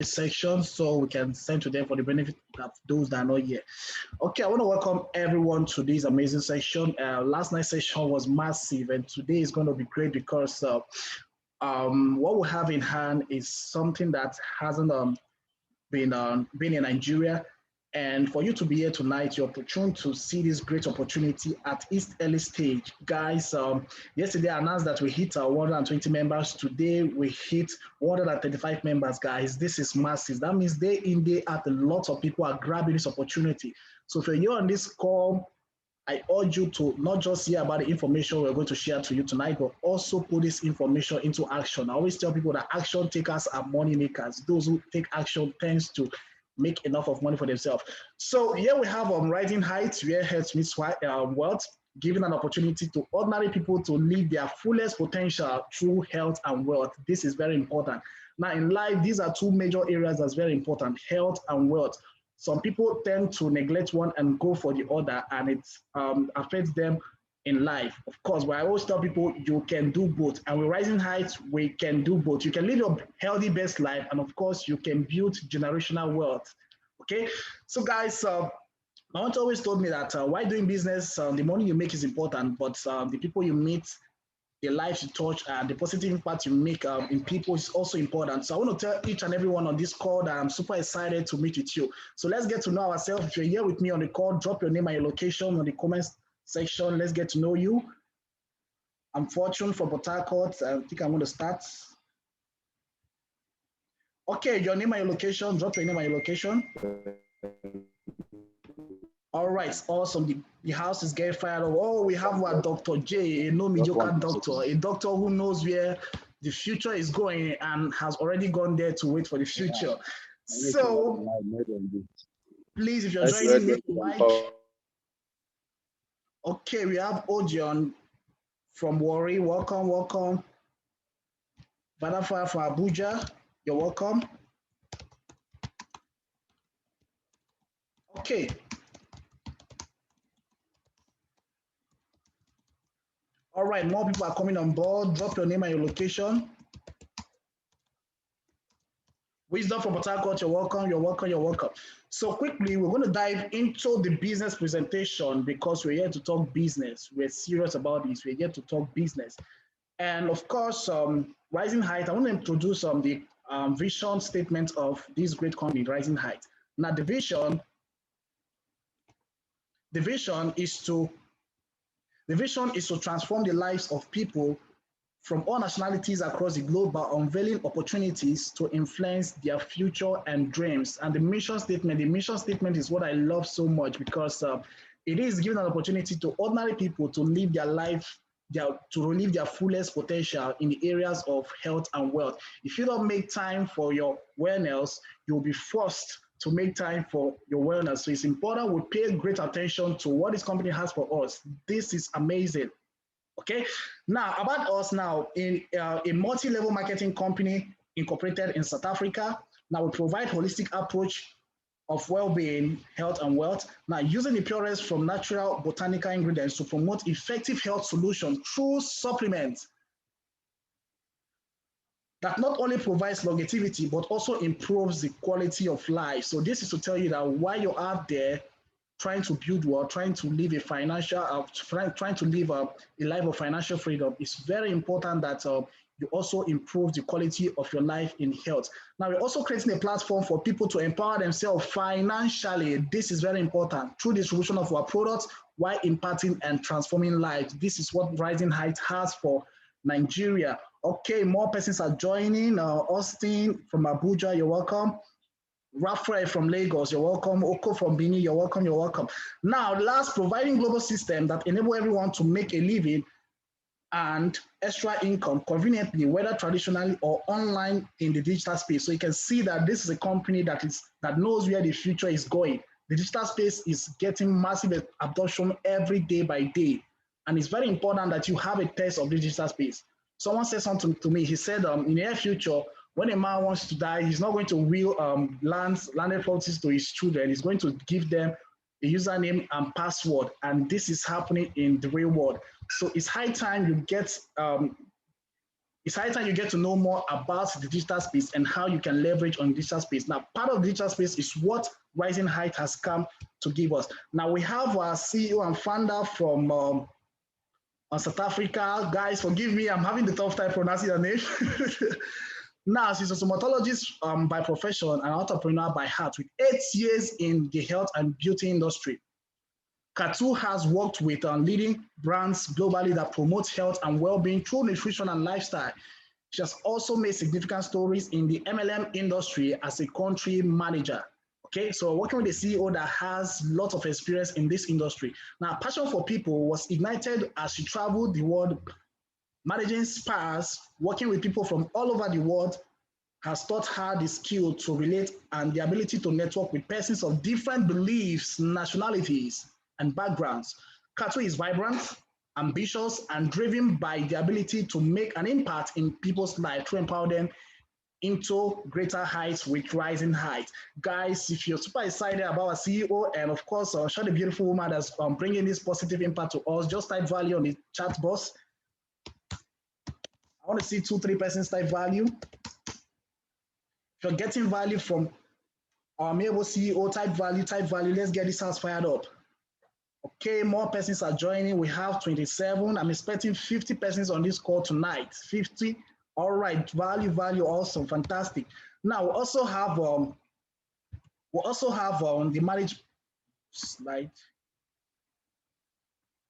section so we can send to them for the benefit of those that are not here. Okay, I want to welcome everyone to this amazing section. Last night's session was massive, and today is going to be great because what we have in hand is something that hasn't been in Nigeria. And for you to be here tonight, you're opportune to see this great opportunity at its early stage. Guys, yesterday I announced that we hit our 120 members. Today we hit 135 members, guys. This is massive. That means day in, day out, a lot of people are grabbing this opportunity. So if you're on this call, I urge you to not just hear about the information we're going to share to you tonight, but also put this information into action. I always tell people that action takers are money makers. Those who take action tends to make enough of money for themselves. So here we have Rising Heights, where health meets wealth, giving an opportunity to ordinary people to live their fullest potential through health and wealth. This is very important. Now in life, these are two major areas that's very important, health and wealth. Some people tend to neglect one and go for the other, and it affects them in life. Of course, but I always tell people you can do both. And with Rising Heights, we can do both. You can live your healthy best life, and of course, you can build generational wealth. Okay, so guys, my aunt always told me that while doing business, the money you make is important, but the people you meet, the lives you touch, and the positive impact you make in people is also important. So I want to tell each and everyone on this call that I'm super excited to meet with you. So let's get to know ourselves. If you're here with me on the call, drop your name and your location on the comments section. Let's get to know you. I'm Fortune from Port Harcourt. I think I'm going to start. Okay, your name and your location. Drop your name and your location. All right, awesome. The house is getting fired up. Oh, we have one Dr. J, a no mediocre doctor, a doctor who knows where the future is going and has already gone there to wait for the future. So, please, if you're joining me, like, okay, we have Ojion from Warri. Welcome, welcome. Vanafar from Abuja, you're welcome. Okay. All right, more people are coming on board. Drop your name and your location. Wisdom from Port Harcourt, you're welcome, you're welcome, you're welcome. So quickly, we're going to dive into the business presentation because we're here to talk business. We're serious about this. We're here to talk business. And of course, Rising Height, I want to introduce the vision statement of this great company, Rising Height. Now, the vision is to transform the lives of people from all nationalities across the globe by unveiling opportunities to influence their future and dreams. And the mission statement is what I love so much because it is giving an opportunity to ordinary people to live their life, to relive their fullest potential in the areas of health and wealth. If you don't make time for your wellness, you'll be forced to make time for your wellness. So it's important we pay great attention to what this company has for us. This is amazing. Okay, now about us now in a multi-level marketing company incorporated in South Africa. Now we provide holistic approach of well-being, health and wealth. Now using the purest from natural botanical ingredients to promote effective health solutions through supplements that not only provides longevity, but also improves the quality of life. So this is to tell you that while you're out there trying to build wealth, trying to live a trying to live a life of financial freedom, it's very important that you also improve the quality of your life in health. Now, we're also creating a platform for people to empower themselves financially. This is very important through distribution of our products while impacting and transforming lives. This is what Rising Heights has for Nigeria. Okay, more persons are joining. Austin from Abuja, you're welcome. Raphael from Lagos, you're welcome. Oko from Benin, you're welcome, you're welcome. Now, last, providing global system that enable everyone to make a living and extra income conveniently, whether traditionally or online in the digital space. So you can see that this is a company that knows where the future is going. The digital space is getting massive adoption every day by day. And it's very important that you have a test of the digital space. Someone said something to me. He said, in the near future, when a man wants to die, he's not going to will landed properties to his children. He's going to give them a username and password. And this is happening in the real world. So it's high time you get It's high time you get to know more about the digital space and how you can leverage on digital space. Now, part of digital space is what Rising Height has come to give us. Now, we have our CEO and founder from South Africa. Guys, forgive me, I'm having the tough time pronouncing your name. Now, she's a somatologist by profession and entrepreneur by heart with 8 years in the health and beauty industry. Katu has worked with leading brands globally that promote health and well-being through nutrition and lifestyle. She has also made significant stories in the MLM industry as a country manager. Okay, so working with a CEO that has lots of experience in this industry. Now, passion for people was ignited as she traveled the world, managing spas, working with people from all over the world, has taught her the skill to relate and the ability to network with persons of different beliefs, nationalities, and backgrounds. Katu is vibrant, ambitious, and driven by the ability to make an impact in people's lives to empower them into greater heights with Rising Heights. Guys, if you're super excited about our CEO and of course, show the beautiful woman that's bringing this positive impact to us, just type value on the chat box. I want to see 2-3 persons type value. If you're getting value from our amiable CEO, type value. Let's get this house fired up. Okay, more persons are joining. We have 27. I'm expecting 50 persons on this call tonight. 50. All right, value, awesome, fantastic. Now we also have the marriage slide.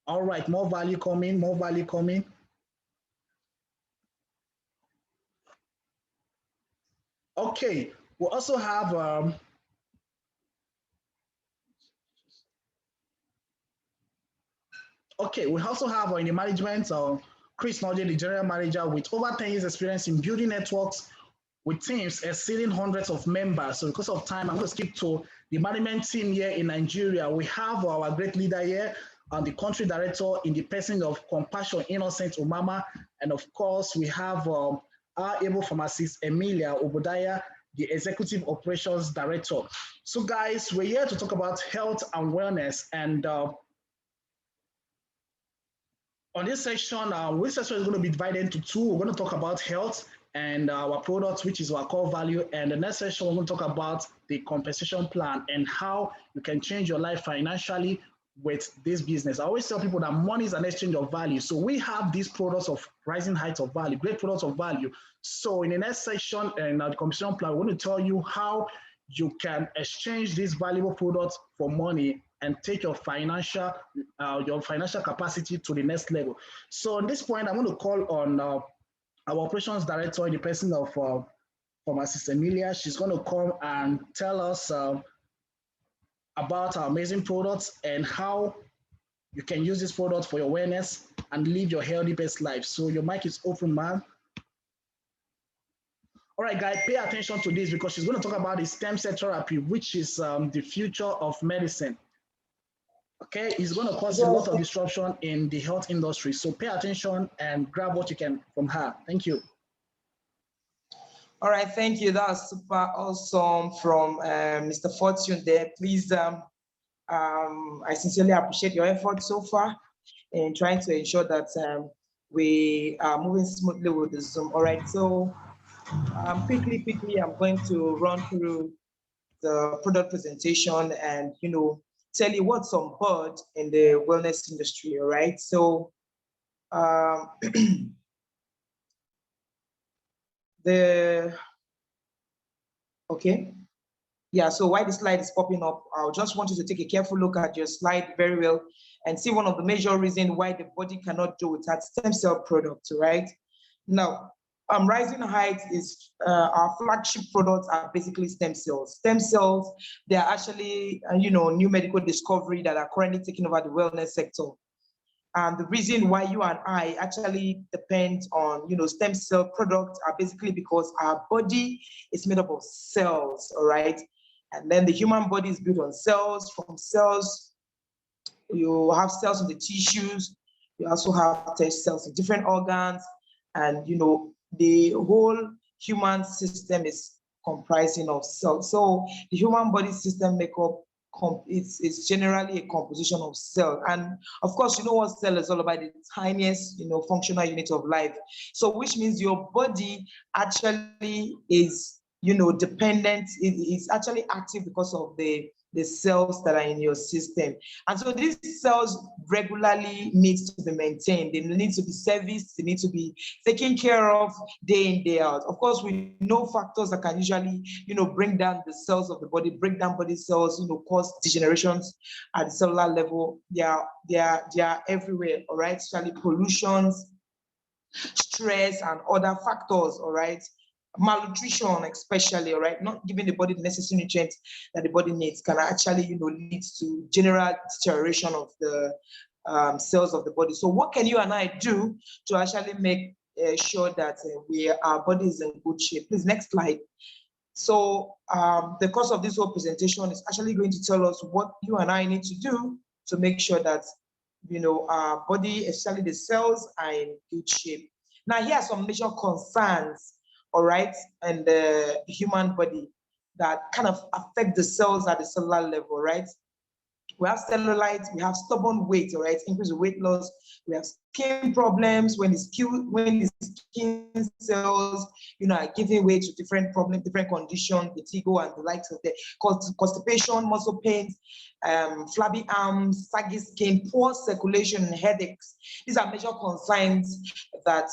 All right, more value coming. Okay, we also have we also have in the management Chris Nodje, the general manager with over 10 years experience in building networks with teams exceeding hundreds of members. So because of time, I'm going to skip to the management team here in Nigeria. We have our great leader here, the country director in the person of Compassion Innocent Umama. And of course, we have our able pharmacist, Emilia Obodaya, the executive operations director. So guys, we're here to talk about health and wellness. And on this section, this section is going to be divided into two. We're going to talk about health and our products, which is our core value. And the next section, we're going to talk about the compensation plan and how you can change your life financially with this business. I always tell people that money is an exchange of value. So we have these products of rising heights of value, great products of value. So in the next section and the compensation plan, we're going to tell you how you can exchange these valuable products for money and take your financial capacity to the next level. So at this point, I'm going to call on our operations director in the person of pharmacist Emilia. She's going to come and tell us about our amazing products and how you can use this product for your wellness and live your healthy best life. So your mic is open, man. All right, guys, pay attention to this because she's going to talk about the stem cell therapy, which is the future of medicine. Okay, it's going to cause a lot of disruption in the health industry. So pay attention and grab what you can from her. Thank you. All right, thank you. That's super awesome from Mr. Fortune there. Please, I sincerely appreciate your effort so far in trying to ensure that we are moving smoothly with the Zoom. All right, so quickly, I'm going to run through the product presentation and, tell you what's on board in the wellness industry, all right? So so while the slide is popping up, I just want you to take a careful look at your slide very well and see one of the major reasons why the body cannot do without stem cell products, right? Now, Rising Heights is our flagship products are basically stem cells. Stem cells, they are actually, new medical discovery that are currently taking over the wellness sector. And the reason why you and I actually depend on, stem cell products are basically because our body is made up of cells, all right? And then the human body is built on cells. From cells, you have cells in the tissues. You also have test cells in different organs. And, the whole human system is comprising of cells. So the human body system make up it's generally a composition of cell. And of course, you know what cell is all about, the tiniest, functional unit of life. So which means your body actually is, dependent, it's actually active because of the cells that are in your system. And so these cells regularly need to be maintained. They need to be serviced. They need to be taken care of day in, day out. Of course, we know factors that can usually, bring down the cells of the body, break down body cells, cause degenerations at the cellular level. They are everywhere, all right? Especially pollutions, stress, and other factors, all right? Malnutrition, especially, all right, not giving the body the necessary nutrients that the body needs can actually, lead to general deterioration of the cells of the body. So what can you and I do to actually make sure that our body is in good shape? Please, next slide. So the course of this whole presentation is actually going to tell us what you and I need to do to make sure that, our body, especially the cells, are in good shape. Now, here are some major concerns, all right, and the human body that kind of affect the cells at the cellular level, right? We have cellulite, we have stubborn weight, all right, increase of weight loss. We have skin problems when the skin cells, are giving way to different problems, different conditions, vertigo and the likes of the constipation, muscle pains, flabby arms, saggy skin, poor circulation, and headaches. These are major concerns that,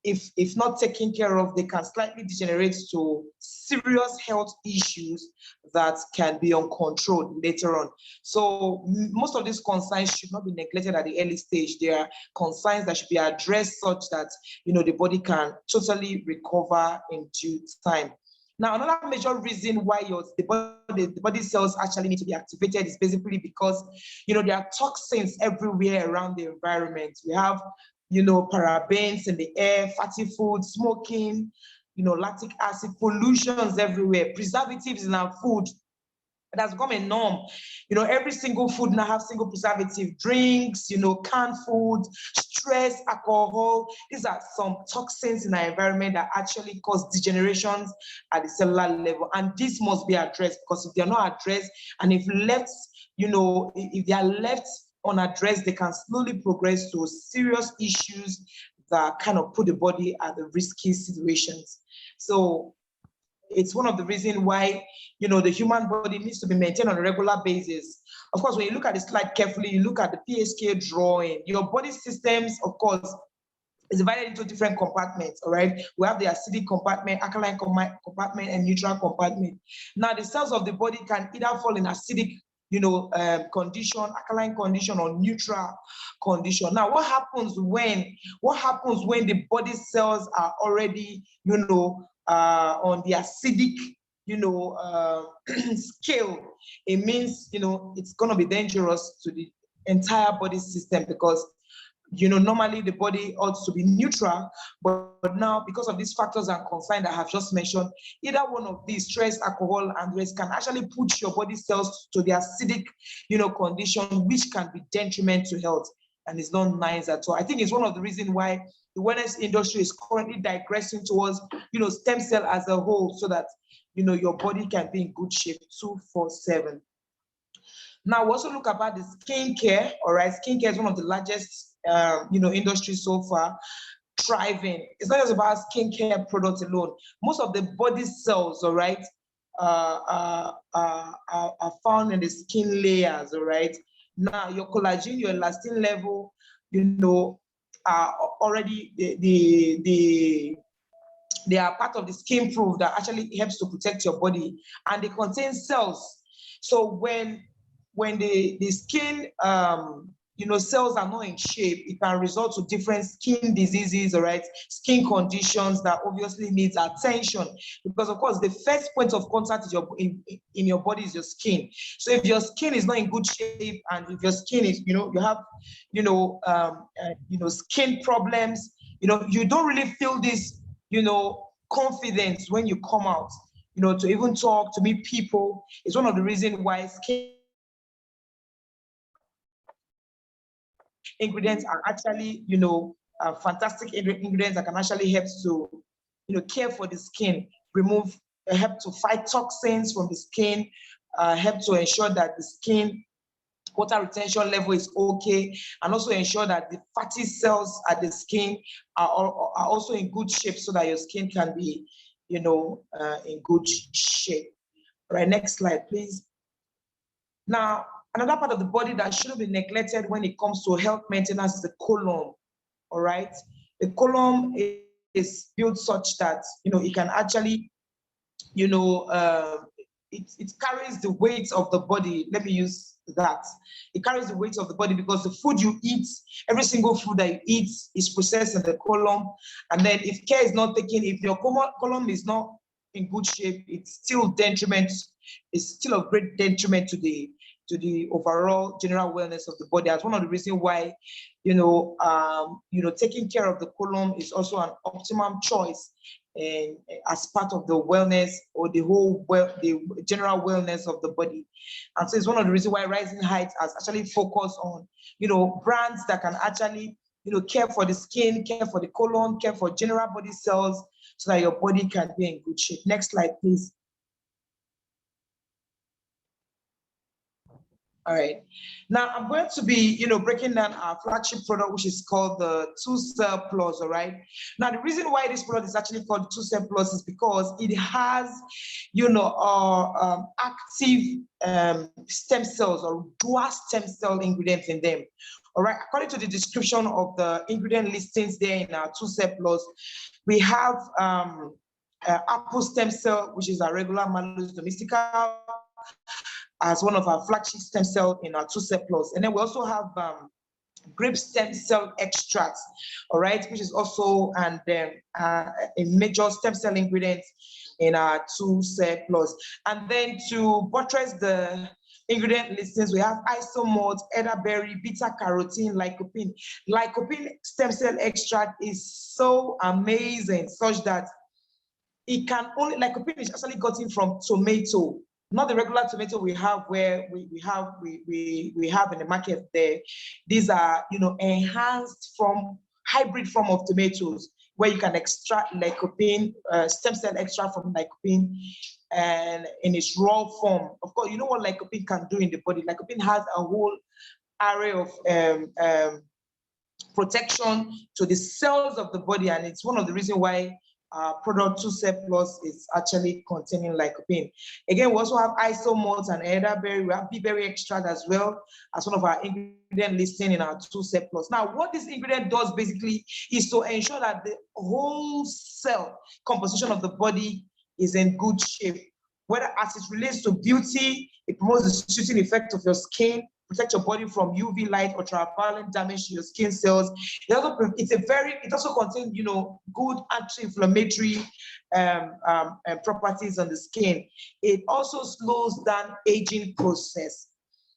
if not taken care of, they can slightly degenerate to serious health issues that can be uncontrolled later on. So most of these concerns should not be neglected at the early stage. There are concerns that should be addressed such that, the body can totally recover in due time. Now, another major reason why the body cells actually need to be activated is basically because, there are toxins everywhere around the environment. We have, parabens in the air, fatty food, smoking, lactic acid, pollutions everywhere, preservatives in our food. It has become a norm. Every single food now have single preservative, drinks, canned food, stress, alcohol. These are some toxins in our environment that actually cause degenerations at the cellular level. And this must be addressed, because if they're not addressed and if left, if they are left unaddressed, they can slowly progress to serious issues that kind of put the body at the risky situations. So it's one of the reasons why, the human body needs to be maintained on a regular basis. Of course, when you look at the slide carefully, you look at the PHK drawing, your body systems, of course, is divided into different compartments, all right? We have the acidic compartment, alkaline compartment, and neutral compartment. Now, the cells of the body can either fall in acidic condition, alkaline condition, or neutral condition. Now, what happens when the body cells are already, on the acidic, scale? It means, it's going to be dangerous to the entire body system, because normally the body ought to be neutral, but now because of these factors and concerns that I have just mentioned, either one of these, stress, alcohol, and rest, can actually put your body cells to the acidic, condition, which can be detriment to health, and it's not nice at all. I think it's one of the reasons why the wellness industry is currently digressing towards, stem cell as a whole, so that, your body can be in good shape 24/7. Now, we also look about the skincare, all right? Skincare is one of the largest industries so far, thriving. It's not just about skincare products alone. Most of the body cells, all right, are found in the skin layers, all right? Now, your collagen, your elastin level, are already they are part of the skin proof that actually helps to protect your body, and they contain cells. So when the skin cells are not in shape, it can result to different skin diseases, all right, skin conditions that obviously needs attention, because of course the first point of contact is in your body is your skin. So if your skin is not in good shape, and if your skin is, you have, skin problems, you don't really feel this, confidence when you come out, to even talk, to meet people. It's one of the reasons why skin ingredients are actually, fantastic ingredients that can actually help to, care for the skin, help to fight toxins from the skin, help to ensure that the skin water retention level is okay, and also ensure that the fatty cells at the skin are also in good shape so that your skin can be, in good shape. All right, next slide, please. Now, another part of the body that shouldn't be neglected when it comes to health maintenance is the colon. All right, the colon is built such that it can actually, it carries the weight of the body. Let me use that. It carries the weight of the body because the food you eat, every single food that you eat is processed in the colon. And then if care is not taken, if your colon is not in good shape, it's still detriment. It's still a great detriment to the overall general wellness of the body. As one of the reasons why, taking care of the colon is also an optimum choice, and as part of the wellness or the general wellness of the body. And so it's one of the reasons why Rising Heights has actually focused on, brands that can actually, care for the skin, care for the colon, care for general body cells, so that your body can be in good shape. Next slide, please. All right. Now I'm going to be, breaking down our flagship product, which is called the 2Cell Plus. All right. Now the reason why this product is actually called 2Cell Plus is because it has, active stem cells or dual stem cell ingredients in them. All right. According to the description of the ingredient listings there in our 2Cell Plus, we have apple stem cell, which is a regular Malus domestica, as one of our flagship stem cell in our 2Cell Plus. And then we also have grape stem cell extract, all right, which is also a major stem cell ingredient in our 2Cell Plus. And then to buttress the ingredient listings, we have isomalt, elderberry, beta carotene, lycopene. Lycopene stem cell extract is so amazing, such that it can only, lycopene is actually gotten from tomato, not the regular tomato we have where we have in the market there. These are, enhanced from hybrid form of tomatoes where you can extract lycopene, stem cell extract from lycopene, and in its raw form. Of course, you know what lycopene can do in the body. Lycopene has a whole array of protection to the cells of the body, and it's one of the reasons why product 2Cell Plus is actually containing lycopene. Again, we also have isomalt and elderberry. We have beeberry extract as well as one of our ingredient listing in our 2Cell Plus. Now, what this ingredient does basically is to ensure that the whole cell composition of the body is in good shape. Whether as it relates to beauty, it promotes the soothing effect of your skin, protect your body from UV light, ultraviolet damage to your skin cells. It also contains, good anti-inflammatory properties on the skin. It also slows down aging process.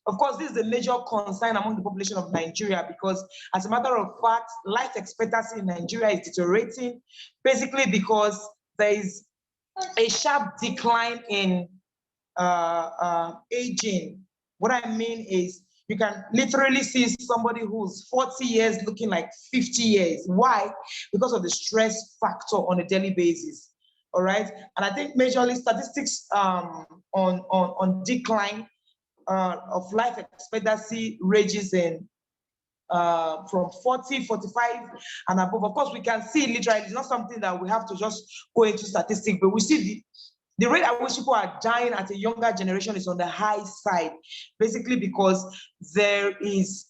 Of course, this is a major concern among the population of Nigeria because, as a matter of fact, life expectancy in Nigeria is deteriorating, basically because there is a sharp decline in aging. What I mean is, you can literally see somebody who's 40 years looking like 50 years. Why? Because of the stress factor on a daily basis. All right. And I think majorly statistics on decline of life expectancy ranges in from 40, 45 and above. Of course, we can see literally, it's not something that we have to just go into statistics, but we see the rate at which people are dying at a younger generation is on the high side, basically because there is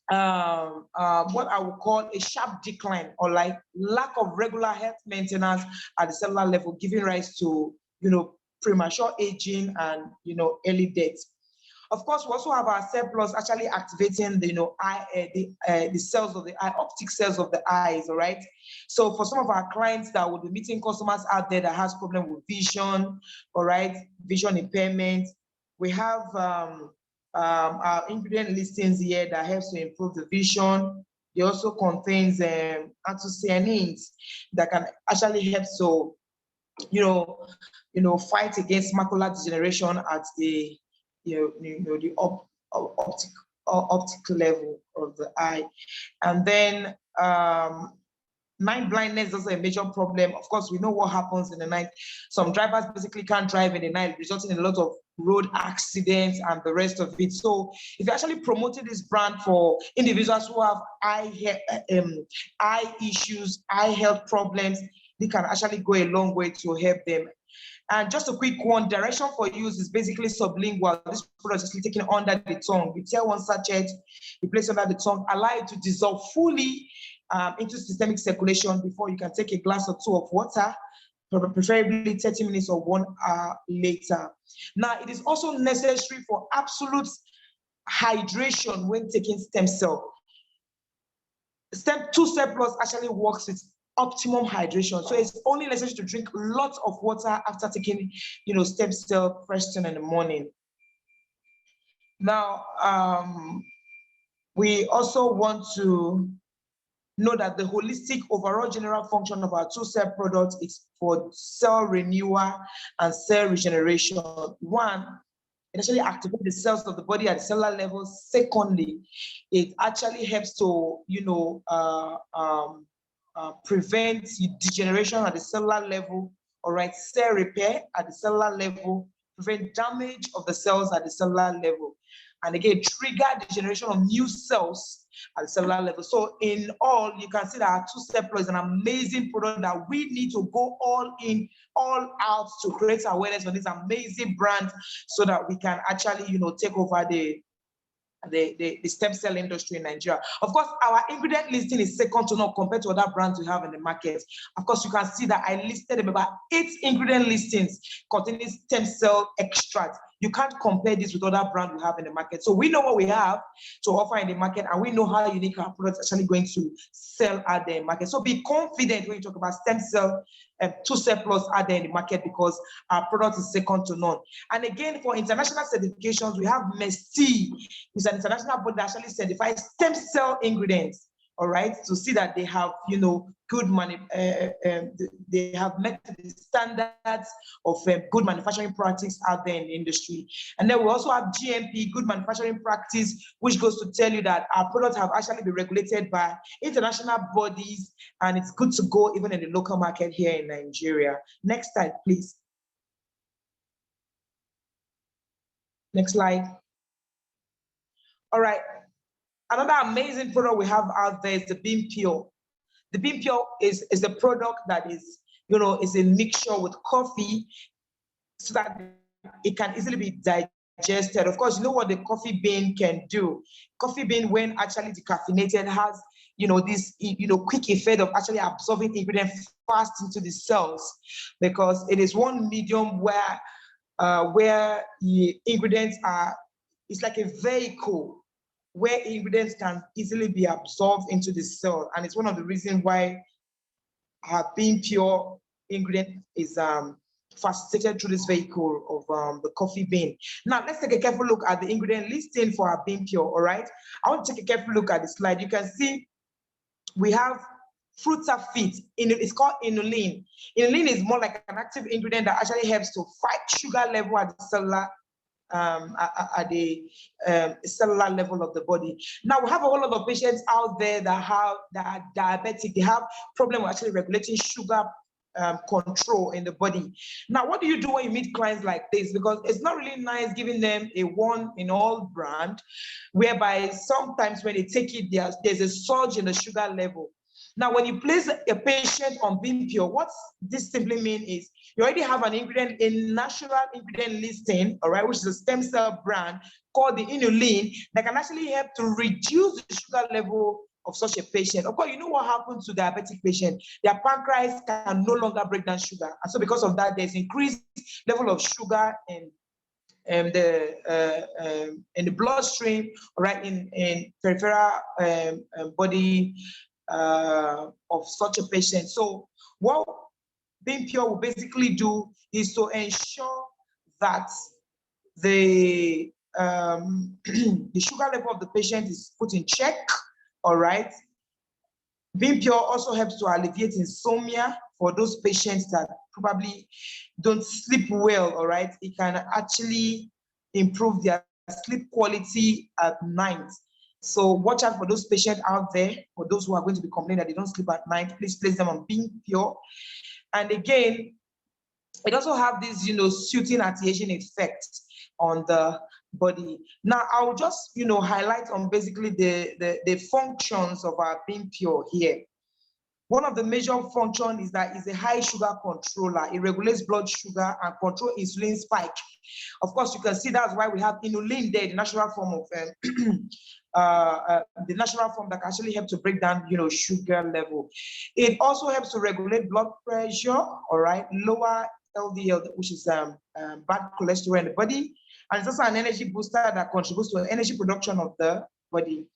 what I would call a sharp decline or like lack of regular health maintenance at the cellular level, giving rise to, premature aging and, early death. Of course, we also have our Cell Plus actually activating the, the cells of the eye, optic cells of the eyes, all right? So for some of our clients that will be meeting customers out there that has problem with vision, all right, vision impairment, we have our ingredient listings here that helps to improve the vision. It also contains anthocyanins that can actually help to, fight against macular degeneration at the the optic level of the eye. And then night blindness is also a major problem. Of course, we know what happens in the night. Some drivers basically can't drive in the night, resulting in a lot of road accidents, and the rest of it. So if you're actually promoting this brand for individuals who have eye issues, eye health problems, they can actually go a long way to help them. And just a quick one, direction for use is basically sublingual. This product is taken under the tongue. You tear one sachet, you place under the tongue, allow it to dissolve fully into systemic circulation before you can take a glass or two of water, preferably 30 minutes or 1 hour later. Now, it is also necessary for absolute hydration when taking stem cell. Two-step plus actually works with optimum hydration. So it's only necessary to drink lots of water after taking, stem cell first thing in the morning. Now, we also want to know that the holistic overall general function of our two-cell product is for cell renewal and cell regeneration. One, it actually activates the cells of the body at the cellular level. Secondly, it actually helps to, prevent degeneration at the cellular level, all right, cell repair at the cellular level, prevent damage of the cells at the cellular level, and again, trigger the generation of new cells at the cellular level. So in all, you can see that our two-step plus is an amazing product that we need to go all in, all out to create awareness on this amazing brand so that we can actually, take over the stem cell industry in Nigeria. Of course, our ingredient listing is second to none compared to other brands we have in the market. Of course, you can see that I listed about 8 ingredient listings containing stem cell extract. You can't compare this with other brands we have in the market. So we know what we have to offer in the market, and we know how unique our product is actually going to sell out there in the market. So be confident when you talk about stem cell two-step plus out there in the market, because our product is second to none. And again, for international certifications, we have MESTI, which is an international body that actually certifies stem cell ingredients. All right, to see that they have, good they have met the standards of good manufacturing practice out there in the industry. And then we also have GMP, good manufacturing practice, which goes to tell you that our products have actually been regulated by international bodies, and it's good to go even in the local market here in Nigeria. Next slide, please. Next slide. All right. Another amazing product we have out there is the Bean Pure. The Bean Pure is a product that is, is a mixture with coffee so that it can easily be digested. Of course, you know what the coffee bean can do. Coffee bean, when actually decaffeinated, has, this, quick effect of actually absorbing ingredients fast into the cells, because it is one medium where the ingredients are, it's like a vehicle where ingredients can easily be absorbed into the cell. And it's one of the reasons why our Bean Pure ingredient is facilitated through this vehicle of the coffee bean. Now, let's take a careful look at the ingredient listing for our Bean Pure, all right? I want to take a careful look at the slide. You can see we have Frutafit. It's called inulin. Inulin is more like an active ingredient that actually helps to fight sugar level at the cellular at the cellular level of the body. Now, we have a whole lot of patients out there that are diabetic. They have problem with actually regulating sugar control in the body. Now, what do you do when you meet clients like this? Because it's not really nice giving them a one-in-all brand, whereby sometimes when they take it, there's a surge in the sugar level. Now, when you place a patient on Bean Pure, what this simply means is you already have an ingredient, a natural ingredient listing, all right, which is a stem cell brand called the inulin, that can actually help to reduce the sugar level of such a patient. Of course, you know what happens to diabetic patient? Their pancreas can no longer break down sugar. And so because of that, there's increased level of sugar in the bloodstream, all right, in peripheral body of such a patient. So what Bean Pure will basically do is to ensure that the sugar level of the patient is put in check, all right? Bean Pure also helps to alleviate insomnia for those patients that probably don't sleep well, all right? It can actually improve their sleep quality at night. So watch out for those patients out there, for those who are going to be complaining that they don't sleep at night, please place them on Bean Pure. And again, it also have this, soothing anti-aging effect. on the body. Now, I'll just, highlight on basically the functions of our Being Pure here. One of the major functions is that it's a high sugar controller. It regulates blood sugar and control insulin spike. Of course, you can see that's why we have inulin there, the natural form of the natural form that can actually help to break down, sugar level. It also helps to regulate blood pressure, all right, lower LDL, which is bad cholesterol in the body, and it's also an energy booster that contributes to energy production of the body.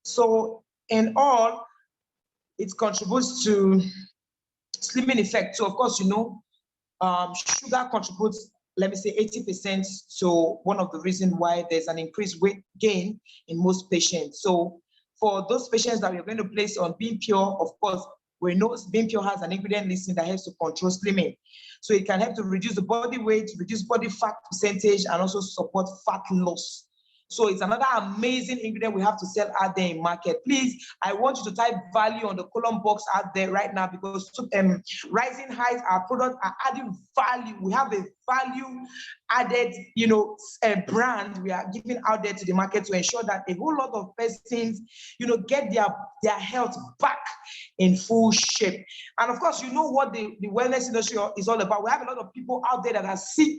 So in all, it contributes to slimming effect. So of course, sugar contributes, let me say 80% to one of the reasons why there's an increased weight gain in most patients. So for those patients that we're going to place on Being Pure, of course, we know Being Pure has an ingredient listing that helps to control slimming. So it can help to reduce the body weight, reduce body fat percentage, and also support fat loss. So it's another amazing ingredient we have to sell out there in market. Please, I want you to type value on the column box out there right now, because Rising Heights, our products are adding value. We have a value added, brand we are giving out there to the market to ensure that a whole lot of persons, get their health back in full shape. And of course, you know what the wellness industry is all about. We have a lot of people out there that are sick.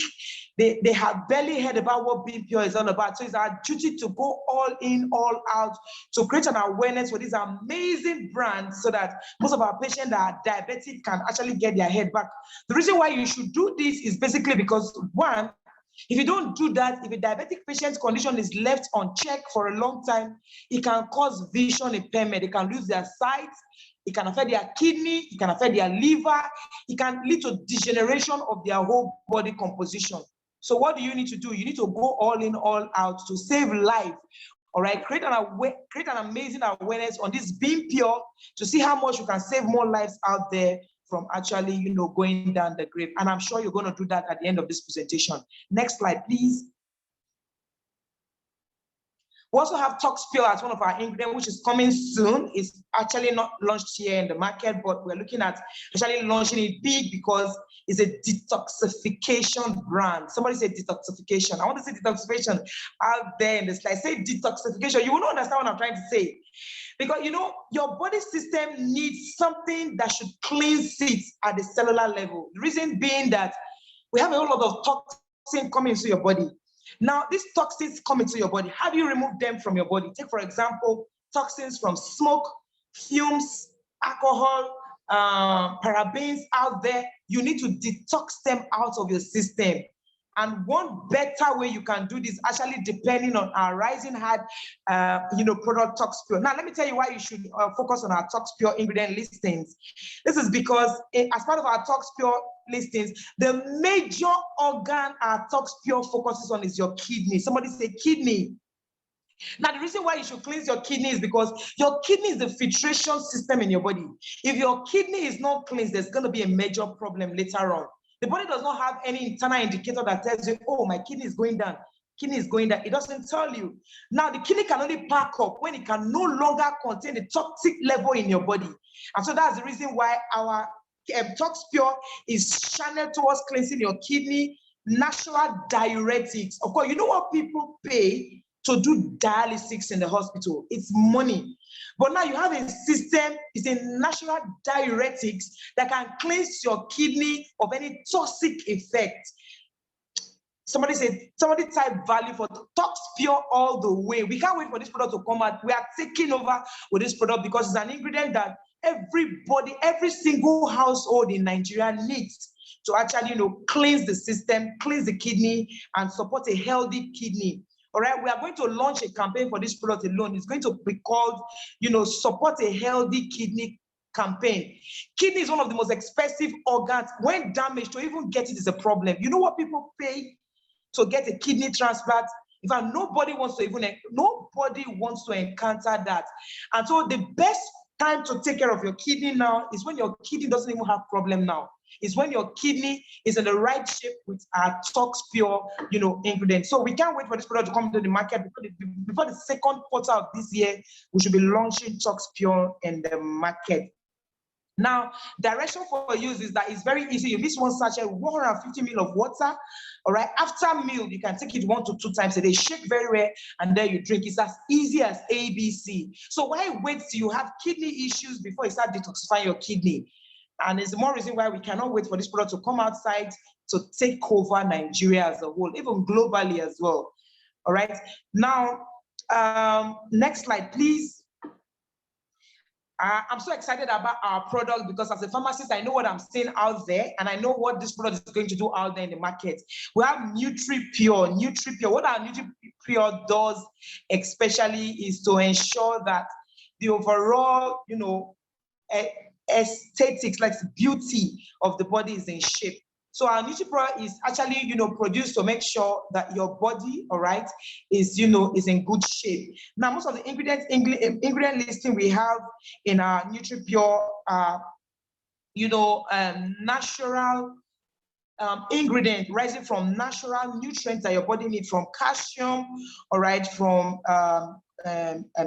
They have barely heard about what Being Pure is all about. So it's our duty to go all in, all out, to create an awareness for this amazing brand so that most of our patients that are diabetic can actually get their head back. The reason why you should do this is basically because, one, if you don't do that, if a diabetic patient's condition is left unchecked for a long time, it can cause vision impairment. They can lose their sight. It can affect their kidney. It can affect their liver. It can lead to degeneration of their whole body composition. So what do you need to do? You need to go all in, all out to save life. All right, create an amazing awareness on this Being Pure to see how much you can save more lives out there from actually, going down the grave. And I'm sure you're going to do that at the end of this presentation. Next slide, please. We also have ToxPure as one of our ingredients, which is coming soon. It's actually not launched here in the market, but we're looking at actually launching it big because it's a detoxification brand. Somebody said detoxification. I want to say detoxification out there in the slide. Say detoxification. You will not understand what I'm trying to say. Because, your body system needs something that should cleanse it at the cellular level. The reason being that we have a whole lot of toxins coming into your body. Now, these toxins come into your body. How do you remove them from your body? Take, for example, toxins from smoke, fumes, alcohol, parabens out there. You need to detox them out of your system. And one better way you can do this, actually depending on our Rising Heights, product ToxPure. Now, let me tell you why you should focus on our ToxPure ingredient listings. This is because as part of our ToxPure listings, the major organ our ToxPure focuses on is your kidney. Somebody say kidney. Now, the reason why you should cleanse your kidney is because your kidney is the filtration system in your body. If your kidney is not cleansed, there's going to be a major problem later on. The body does not have any internal indicator that tells you, oh, my kidney is going down. Kidney is going down. It doesn't tell you. Now, the kidney can only pack up when it can no longer contain the toxic level in your body. And so that's the reason why our ToxPure is channeled towards cleansing your kidney, natural diuretics. Of course, you know what people pay to do dialysis in the hospital? It's money. But now you have a system, it's a natural diuretics that can cleanse your kidney of any toxic effect. Somebody type value for ToxPure all the way. We can't wait for this product to come out. We are taking over with this product because it's an ingredient that everybody, every single household in Nigeria needs to actually, cleanse the system, cleanse the kidney, and support a healthy kidney. All right, we are going to launch a campaign for this product alone. It's going to be called, Support a Healthy Kidney campaign. Kidney is one of the most expensive organs. When damaged, to even get it is a problem. You know what people pay to get a kidney transplant? In fact, nobody wants to encounter that. And so the best time to take care of your kidney now is when your kidney doesn't even have problem now. It's when your kidney is in the right shape with our ToxPure, ingredients. So we can't wait for this product to come to the market before the second quarter of this year. We should be launching ToxPure in the market. Now, direction for use is that it's very easy. You mix one sachet, 150 ml of water. All right. After meal, you can take it 1 to 2 times a day. Shake very well, and then you drink. It's as easy as ABC. So why wait till you have kidney issues before you start detoxifying your kidney? And it's more reason why we cannot wait for this product to come outside to take over Nigeria as a whole, even globally as well. All right. Now, next slide, please. I'm so excited about our product because as a pharmacist, I know what I'm seeing out there and I know what this product is going to do out there in the market. We have NutriPure. NutriPure. What our NutriPure does especially is to ensure that the overall, aesthetics, like beauty of the body is in shape. So our NutriPure is actually, produced to make sure that your body, all right, is in good shape. Now, most of the ingredient listing we have in our NutriPure are, natural ingredient rising from natural nutrients that your body needs, from calcium, all right, from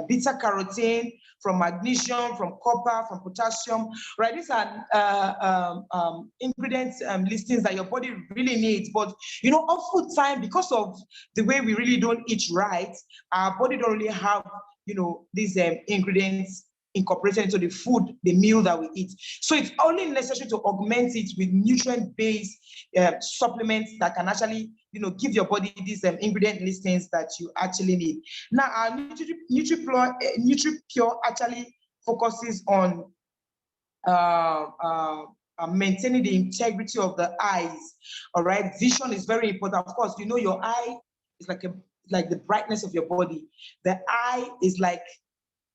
beta carotene, from magnesium, from copper, from potassium, right? These are ingredients listings that your body really needs. But oftentimes, because of the way we really don't eat right, our body don't really have these ingredients incorporated into the food, the meal that we eat. So it's only necessary to augment it with nutrient-based supplements that can actually, give your body these ingredient listings that you actually need. Now, our NutriPure actually focuses on maintaining the integrity of the eyes. All right, vision is very important. Of course, your eye is like the brightness of your body. The eye is like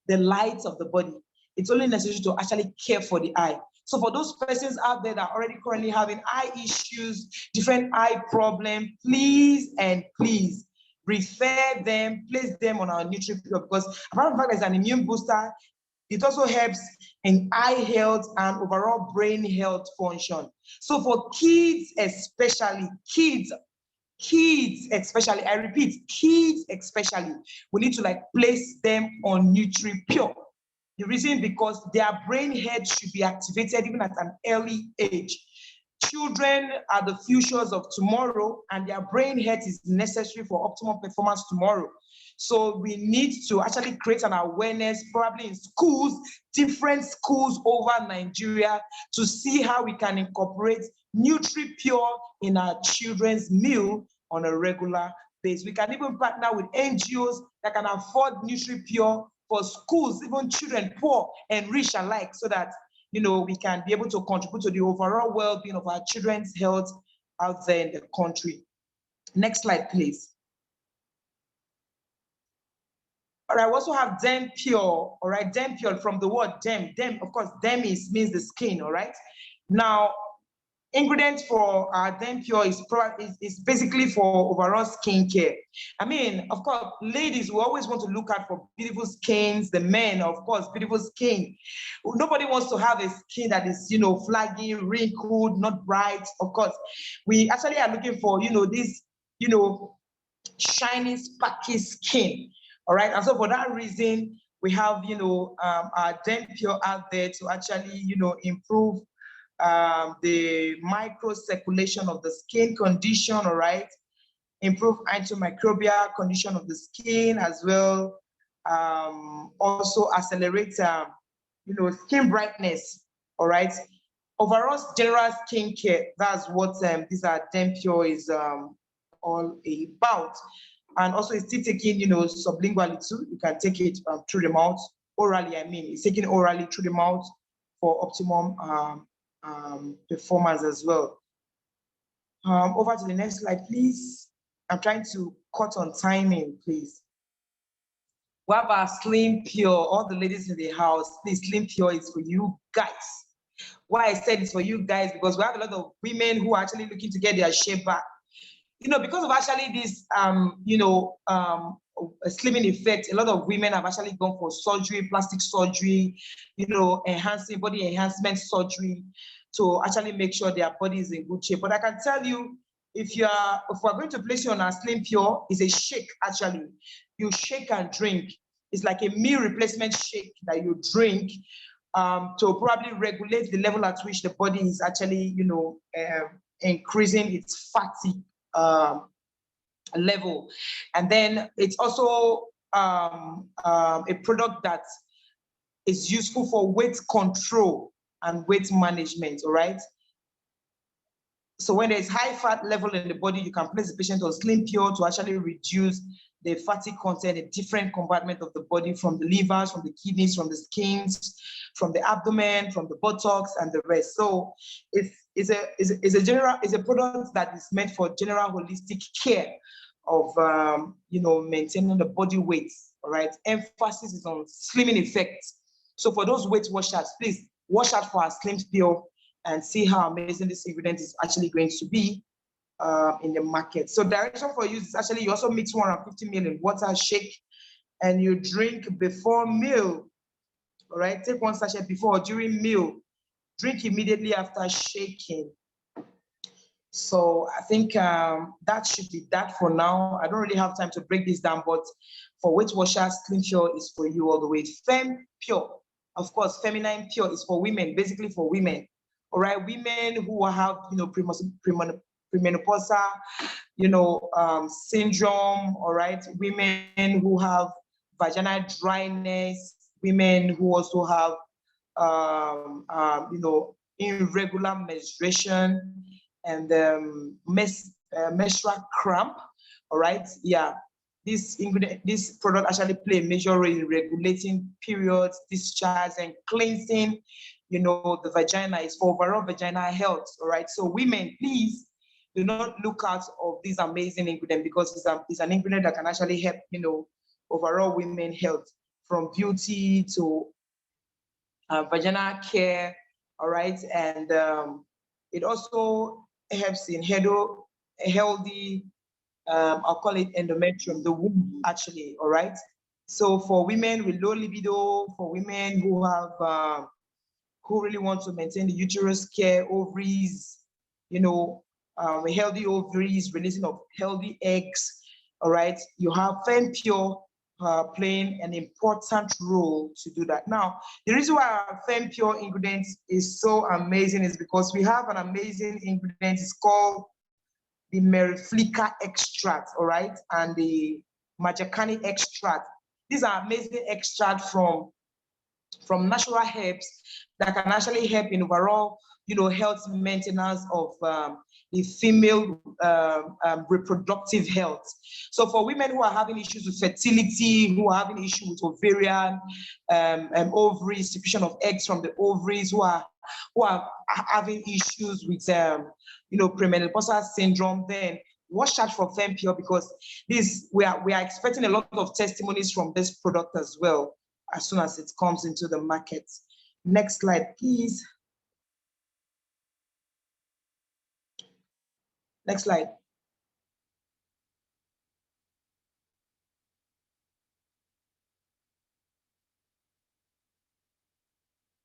the light of the body. It's only necessary to actually care for the eye. So for those persons out there that are already currently having eye issues, different eye problems, please refer them, place them on our NutriPure, because apart from the fact that it's an immune booster, it also helps in eye health and overall brain health function. So for kids especially, I repeat, kids especially, we need to place them on NutriPure. The reason because their brain head should be activated even at an early age. Children are the futures of tomorrow, and their brain head is necessary for optimal performance tomorrow. So we need to actually create an awareness, probably in schools, different schools over Nigeria, to see how we can incorporate NutriPure in our children's meal on a regular basis. We can even partner with NGOs that can afford NutriPure for schools, even children, poor and rich alike, so that we can be able to contribute to the overall well-being of our children's health out there in the country. Next slide, please. All right, we also have DermPure. All right, DermPure, from the word derm. Derm, of course, derm means the skin. All right. Now, ingredients for DermPure is basically for overall skincare. I mean, of course, ladies, we always want to look out for beautiful skins. The men, of course, beautiful skin. Nobody wants to have a skin that is, flaggy, wrinkled, not bright. Of course, we actually are looking for, this, shiny, sparky skin. All right, and so for that reason, we have, our DermPure out there to actually, improve the microcirculation of the skin condition, all right? Improve antimicrobial condition of the skin as well. Also accelerate, skin brightness, all right? Overall general skin care, that's what these are DermPure is all about. And also it's still taking, sublingually too. You can take it through the mouth, orally, it's taken orally through the mouth for optimum performance as well. Over to the next slide, please. I'm trying to cut on timing, please. We have our SlimPure. All the ladies in the house, please, SlimPure is for you guys. Why I said it's for you guys, because we have a lot of women who are actually looking to get their shape back. Because of actually this, slimming effect, a lot of women have actually gone for surgery, plastic surgery, enhancing body enhancement surgery to actually make sure their body is in good shape. But I can tell you, if we're going to place you on our SlimPure, it's a shake actually. You shake and drink. It's like a meal replacement shake that you drink to probably regulate the level at which the body is actually, increasing its fatty level. And then it's also a product that is useful for weight control and weight management, all right? So when there's high fat level in the body, you can place the patient on Slim Pure to actually reduce the fatty content in different compartments of the body, from the livers, from the kidneys, from the skins, from the abdomen, from the buttocks, and the rest. So it's a product that is meant for general holistic care of maintaining the body weight. All right. Emphasis is on slimming effects. So for those weight watchers, please watch out for our Slim Pure and see how amazing this ingredient is actually going to be in the market. So direction for use is actually, you also mix 150 ml in water, shake, and you drink before meal. All right, take one sachet before or during meal. Drink immediately after shaking. So I think that should be that for now. I don't really have time to break this down, but for weight watchers, Slim Pure is for you all the way. Fem Pure, of course, Feminine Pure is for women, basically for women. All right, women who have, premenopausal, syndrome. All right, women who have vaginal dryness, women who also have, irregular menstruation and menstrual cramp. All right, yeah. This product actually play a major role in regulating periods, discharge, and cleansing, the vagina. Is for overall vaginal health. All right. So women, please do not look out of this amazing ingredient, because it's an ingredient that can actually help, overall women health, from beauty to vaginal care. All right. And it also helps in healthy, I'll call it endometrium, the womb actually, all right? So for women with low libido, for women who have, who really want to maintain the uterus care, ovaries, healthy ovaries, releasing of healthy eggs, all right? You have Fem Pure playing an important role to do that. Now, the reason why our Fem Pure ingredient is so amazing is because we have an amazing ingredient. It's called the Meriflica extract, all right, and the Majacani extract. These are amazing extracts from natural herbs that can actually help in overall, health maintenance of the female reproductive health. So for women who are having issues with fertility, who are having issues with ovarian, ovaries, secretion of eggs from the ovaries, who are having issues with premenopausal syndrome, then watch out for Fem Pure, because we are expecting a lot of testimonies from this product as well as soon as it comes into the market. Next slide, please. Next slide.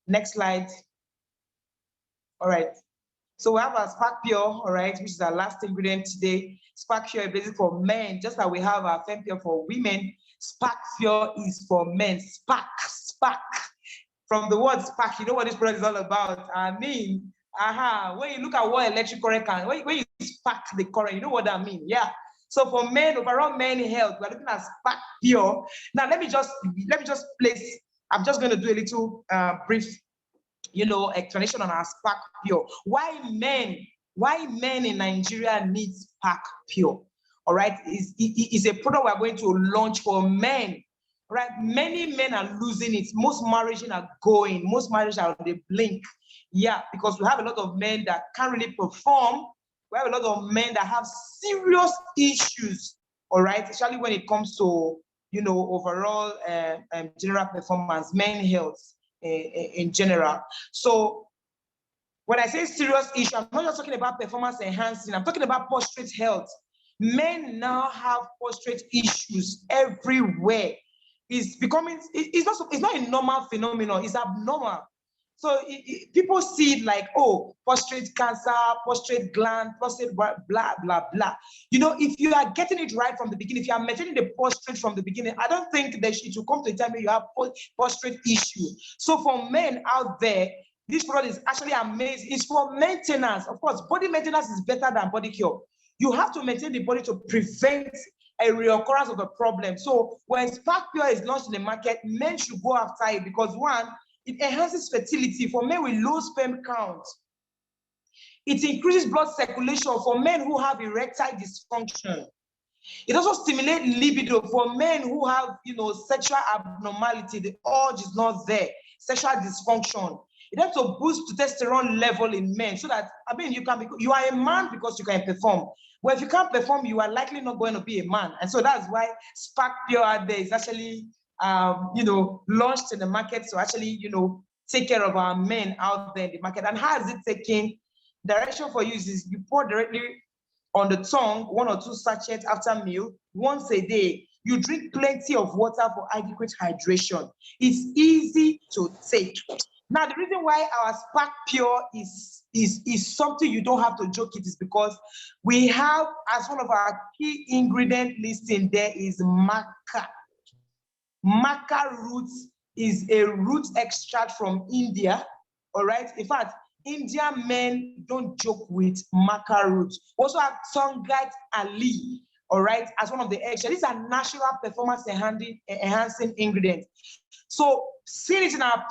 Next slide. All right. So we have our Spark Pure, all right, which is our last ingredient today. Spark Pure is basically for men, just like we have our Fem Pure for women. Spark Pure is for men. Spark. From the word spark, you know what this product is all about. I mean, when you look at what electric current can, when you spark the current, you know what that means. Yeah. So for men, overall men health, we're looking at Spark Pure. Now let me just place. I'm just going to do a little brief, explanation on our Spark Pure. Why men in Nigeria need Spark Pure? All right, is a product we're going to launch for men. Right, many men are losing it. Most marriages are going. Most marriages are on the blink. Yeah, because we have a lot of men that can't really perform. We have a lot of men that have serious issues. All right, especially when it comes to overall general performance, men health in general. So when I say serious issue, I'm not just talking about performance enhancing. I'm talking about prostate health. Men now have prostate issues everywhere. It's not a normal phenomenon, it's abnormal. people see it like, oh, prostate cancer, prostate gland, prostate blah, blah, blah. You know, if you are getting it right from the beginning, if you are maintaining the prostate from the beginning, I don't think that it will come to a time where you have prostate issue. So for men out there, this product is actually amazing. It's for maintenance. Of course, body maintenance is better than body cure. You have to maintain the body to prevent a reoccurrence of a problem. So when Spark Pure is launched in the market, men should go after it because one, it enhances fertility for men with low sperm count. It increases blood circulation for men who have erectile dysfunction. It also stimulates libido for men who have, you know, sexual abnormality. The urge is not there, sexual dysfunction. It helps to boost testosterone level in men so that, I mean, you are a man because you can perform. But if you can't perform, you are likely not going to be a man. And so that's why Spark Pure out there is actually you know, launched in the market to actually, you know, take care of our men out there in the market. And how is it taking? Direction for use is you pour directly on the tongue, 1 or 2 sachets after meal, once a day. You drink plenty of water for adequate hydration. It's easy to take. Now, the reason why our Spark Pure is something you don't have to joke it is because we have, as one of our key ingredient listing there is maca. Maca roots is a root extract from India, all right? In fact, Indian men don't joke with maca roots. We also have Tongat Ali, all right, as one of the extras. These are natural performance enhancing ingredients. So, seeing it in our,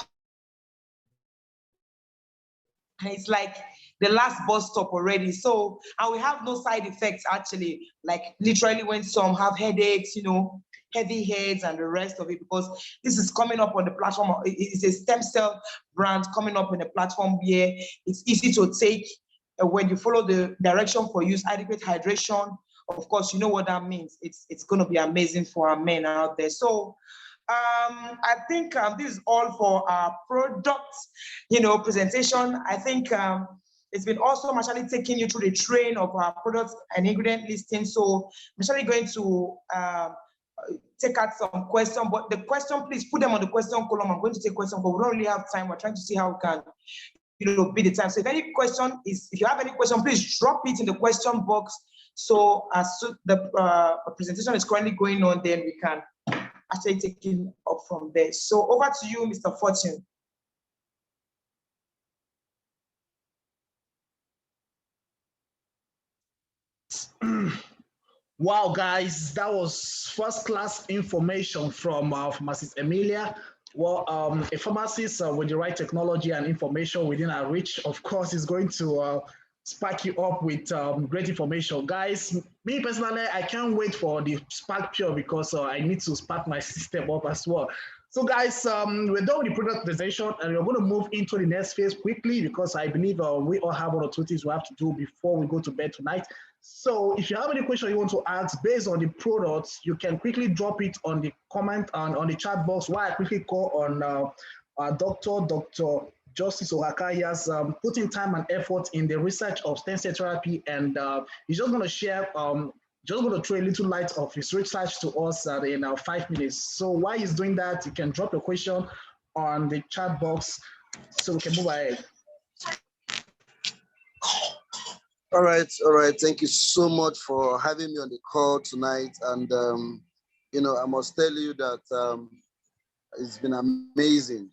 it's like the last bus stop already. So, and we have no side effects actually, like literally when some have headaches, you know, heavy heads and the rest of it, because this is coming up on the platform. It's a stem cell brand coming up in the platform where it's easy to take when you follow the direction for use, adequate hydration. Of course, you know what that means. It's going to be amazing for our men out there. So I think this is all for our product, you know, presentation. I think it's been awesome actually taking you through the train of our products and ingredient listing. So I'm actually going to take out some questions, but the question, please put them on the question column. I'm going to take questions, but we don't really have time. We're trying to see how we can, you know, beat the time. So if any question is, if you have any question, please drop it in the question box. So as the presentation is currently going on, then we can actually take it up from there. So over to you, Mr. Fortune. Wow, guys, that was first-class information from Pharmacist Emilia. Well, a pharmacist with the right technology and information within our reach, of course, is going to spark you up with great information. Guys, me personally, I can't wait for the Spark Pure because I need to spark my system up as well. So guys, we're done with the product presentation and we're going to move into the next phase quickly because I believe we all have one or two things we have to do before we go to bed tonight. So if you have any question you want to ask based on the products, you can quickly drop it on the comment and on the chat box while I quickly call on Dr. Justice Ohaka. He has put in time and effort in the research of stem cell therapy, and he's just going to share, just going to throw a little light of his research to us in 5 minutes. So while he's doing that, you can drop a question on the chat box so we can move ahead. All right. Thank you so much for having me on the call tonight. And, you know, I must tell you that it's been amazing.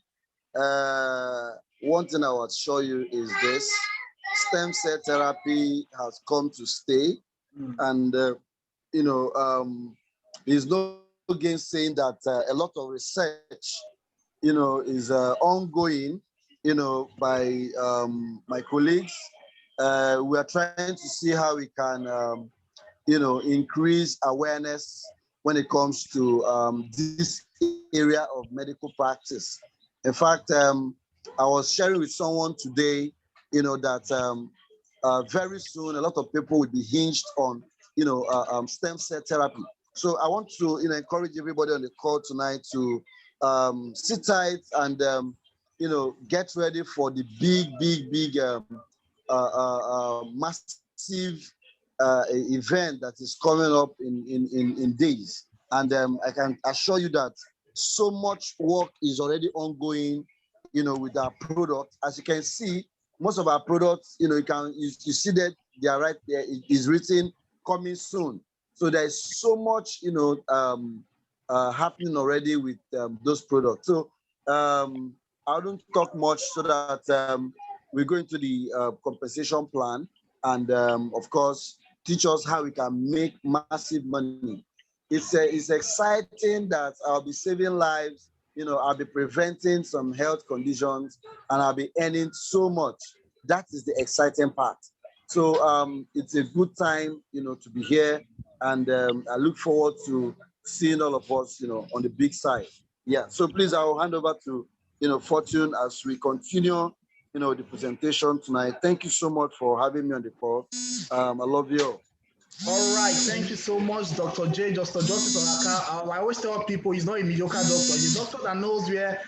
One thing I will show you is this. Stem cell therapy has come to stay. And, you know, there's no gainsaying that a lot of research, you know, is ongoing, you know, by my colleagues. We are trying to see how we can, you know, increase awareness when it comes to this area of medical practice. In fact, I was sharing with someone today, you know, that very soon a lot of people will be hinged on, you know, stem cell therapy. So I want to, you know, encourage everybody on the call tonight to sit tight and, you know, get ready for the big massive event that is coming up in days. And I can assure you that so much work is already ongoing with our product. As you can see, most of our products, you see that they are right there. It is written coming soon. So there's so much, happening already with those products. So I don't talk much so that we go into the compensation plan and, of course, teach us how we can make massive money. It's exciting that I'll be saving lives. I'll be preventing some health conditions, and I'll be earning so much. That is the exciting part. So it's a good time, to be here, and I look forward to seeing all of us, on the big side. Yeah. So please, I will hand over to, Fortune as we continue, the presentation tonight. Thank you so much for having me on the call. I love you all. All right, thank you so much, Dr. J. Dr. Justice Onaka. I always tell people he's not a mediocre doctor. He's a doctor that knows where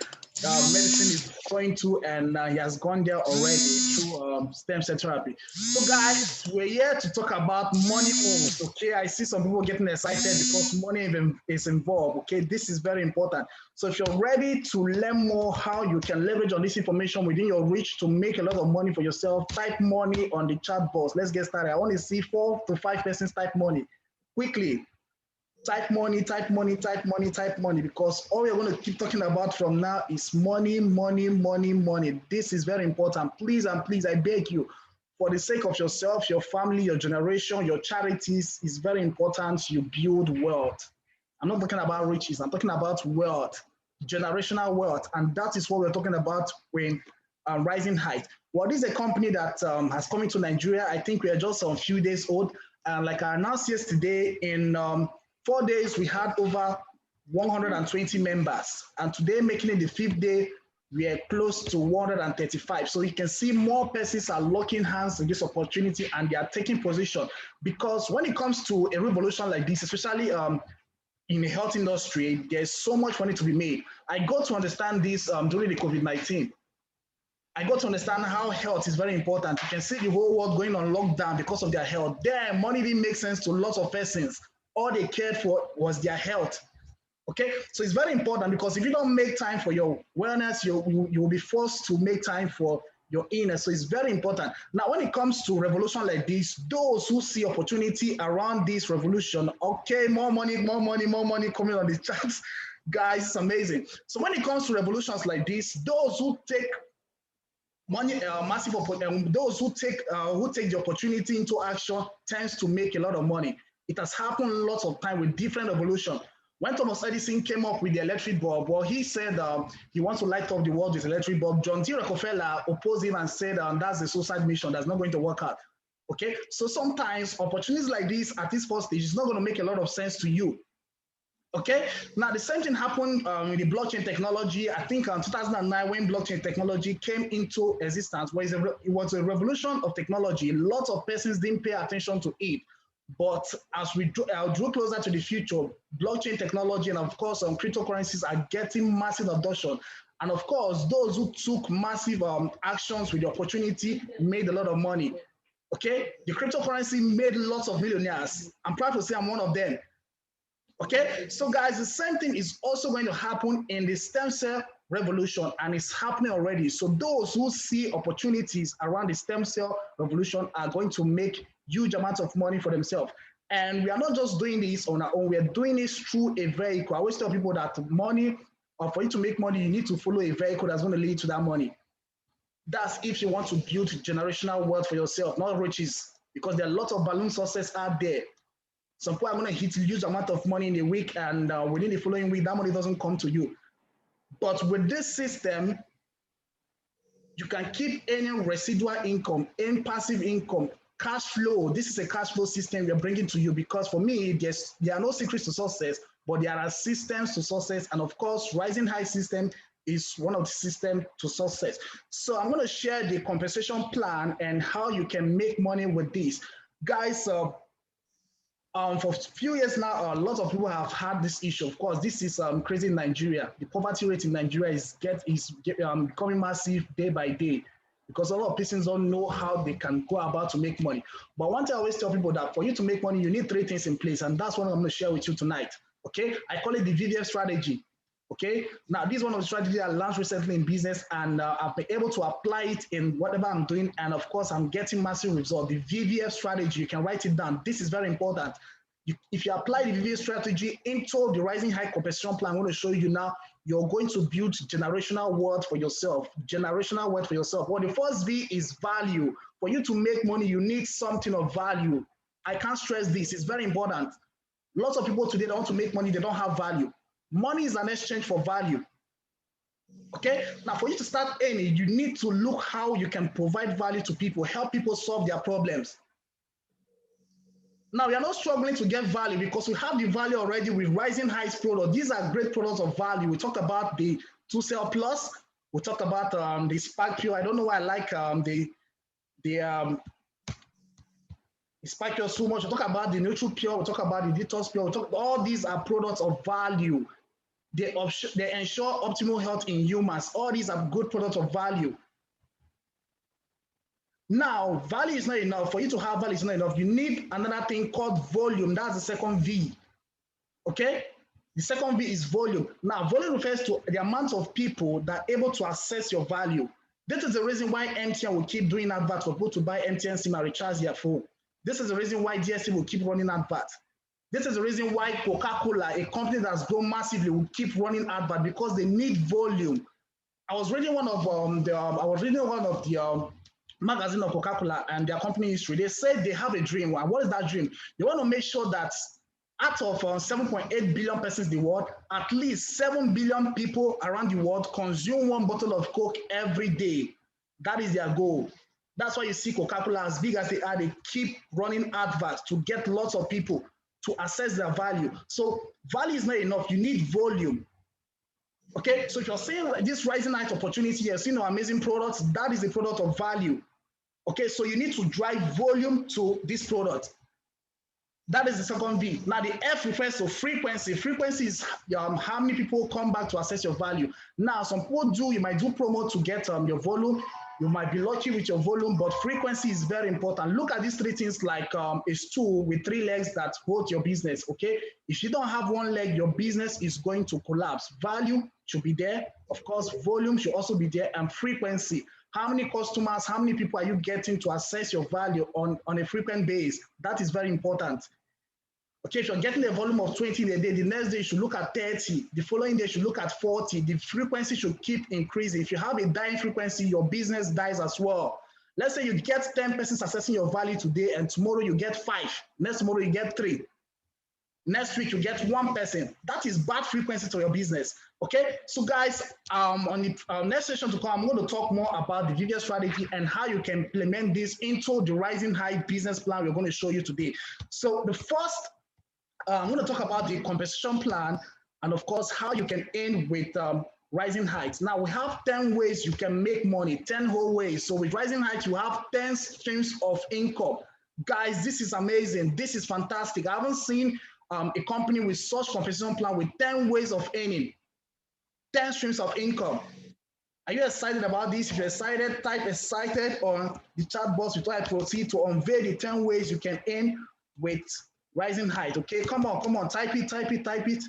medicine is going to, and he has gone there already through stem cell therapy. So, guys, we're here to talk about money moves. Okay, I see some people getting excited because money is involved. Okay, this is very important. So, if you're ready to learn more how you can leverage on this information within your reach to make a lot of money for yourself, type money on the chat box. Let's get started. I want to see 4 to 5 persons type money quickly. Type money, type money, type money, type money, because all we're going to keep talking about from now is money, money, money, money. This is very important. Please and please, I beg you, for the sake of yourself, your family, your generation, your charities, it's very important you build wealth. I'm not talking about riches. I'm talking about wealth, generational wealth. And that is what we're talking about when Rising Height. Well, this is a company that has come into Nigeria. I think we are just a few days old. Like I announced yesterday, in 4 days, we had over 120 members. And today, making it the 5th day, we are close to 135. So you can see more persons are locking hands in this opportunity and they are taking position. Because when it comes to a revolution like this, especially in the health industry, there's so much money to be made. I got to understand this during the COVID-19. I got to understand how health is very important. You can see the whole world going on lockdown because of their health. Their money didn't make sense to lots of persons. All they cared for was their health. Okay, so it's very important because if you don't make time for your wellness, you will be forced to make time for your illness. So it's very important. Now, when it comes to revolution like this, those who see opportunity around this revolution, okay, more money coming on the charts, guys, it's amazing. So when it comes to revolutions like this, those who take money, those who take the opportunity into action tends to make a lot of money. It has happened lots of time with different revolutions. When Thomas Edison came up with the electric bulb, well, he said he wants to light up the world with electric bulb. John D. Rockefeller opposed him and said that's a suicide mission. That's not going to work out. Okay, so sometimes opportunities like this at this first stage is not going to make a lot of sense to you. Okay, now the same thing happened with the blockchain technology. I think in 2009, when blockchain technology came into existence, where it was a revolution of technology. Lots of persons didn't pay attention to it. But as we drew closer to the future, blockchain technology and of course cryptocurrencies are getting massive adoption. And of course, those who took massive actions with the opportunity made a lot of money. Okay, the cryptocurrency made lots of millionaires. I'm proud to say I'm one of them. Okay, so guys, the same thing is also going to happen in the stem cell revolution, and it's happening already. So those who see opportunities around the stem cell revolution are going to make huge amounts of money for themselves. And we are not just doing this on our own, we are doing this through a vehicle. I always tell people that money, or for you to make money, you need to follow a vehicle that's going to lead to that money. That's if you want to build generational wealth for yourself, not riches, because there are lots of balloon success out there. Some people are going to hit a huge amount of money in a week, and within the following week, that money doesn't come to you. But with this system, you can keep any residual income, any passive income, cash flow. This is a cash flow system we're bringing to you, because for me, there are no secrets to success, but there are systems to success. And of course, Rising Height system is one of the systems to success. So I'm going to share the compensation plan and how you can make money with this. Guys, for a few years now, a lot of people have had this issue. Of course, this is crazy in Nigeria. The poverty rate in Nigeria is becoming massive day by day, because a lot of persons don't know how they can go about to make money. But one thing I always tell people that for you to make money, you need 3 things in place, and that's what I'm going to share with you tonight. Okay, I call it the VVF strategy. Okay, now this is one of the strategies I launched recently in business, and I've been able to apply it in whatever I'm doing. And of course, I'm getting massive results. The VVF strategy, you can write it down. This is very important. If you apply the VVF strategy into the Rising High compensation plan, I'm going to show you now, you're going to build generational wealth for yourself. Generational wealth for yourself. Well, the first V is value. For you to make money, you need something of value. I can't stress this. It's very important. Lots of people today don't want to make money. They don't have value. Money is an exchange for value. Okay, now for you to start earning, you need to look how you can provide value to people, help people solve their problems. Now, we are not struggling to get value because we have the value already with Rising Heights products. These are great products of value. We talked about the 2Cell Plus. We talked about the Spark Pure. I don't know why I like the Spark Pure so much. We talk about the Neutral Pure. We talk about the Detox Pure. We talk about all these are products of value. They ensure optimal health in humans. All these are good products of value. Now, value is not enough. For you to have value is not enough. You need another thing called volume. That's the second V. Okay? The second V is volume. Now, volume refers to the amount of people that are able to access your value. This is the reason why MTN will keep doing adverts for people to buy MTN SIM and recharge their phone. This is the reason why DSTV will keep running adverts. This is the reason why Coca-Cola, a company that's grown massively, will keep running adverts because they need volume. I was reading one of the magazine of Coca-Cola and their company history. They said they have a dream. And what is that dream? They want to make sure that out of 7.8 billion persons in the world, at least 7 billion people around the world consume one bottle of Coke every day. That is their goal. That's why you see Coca-Cola, as big as they are, they keep running adverts to get lots of people to assess their value. So value is not enough. You need volume. Okay, so if you're saying this Rising Heights opportunity, you're seeing amazing products, that is a product of value. Okay, so you need to drive volume to this product. That is the second V. Now the F refers to frequency. Frequency is how many people come back to assess your value. Now some people you might do promo to get your volume. You might be lucky with your volume, but frequency is very important. Look at these three things like a stool with 3 legs that hold your business, okay? If you don't have one leg, your business is going to collapse. Value should be there. Of course, volume should also be there, and frequency. How many customers, how many people are you getting to assess your value on a frequent basis? That is very important. Okay, if you're getting a volume of 20 a day, the next day you should look at 30. The following day you should look at 40. The frequency should keep increasing. If you have a dying frequency, your business dies as well. Let's say you get 10 persons assessing your value today, and tomorrow you get 5. Next tomorrow you get 3. Next week you get 1 person. That is bad frequency to your business. Okay, so guys, on the next session to come, I'm going to talk more about the VVF strategy and how you can implement this into the Rising High business plan we're going to show you today. So the first, I'm going to talk about the compensation plan and of course how you can earn with Rising Heights. Now we have 10 ways you can make money, 10 whole ways. So with Rising Heights, you have 10 streams of income. Guys, this is amazing. This is fantastic. I haven't seen a company with such compensation plan with 10 ways of earning, 10 streams of income. Are you excited about this? If you're excited, type excited on the chat box before I proceed to unveil the 10 ways you can earn with Rising Heights. Okay, come on, type it.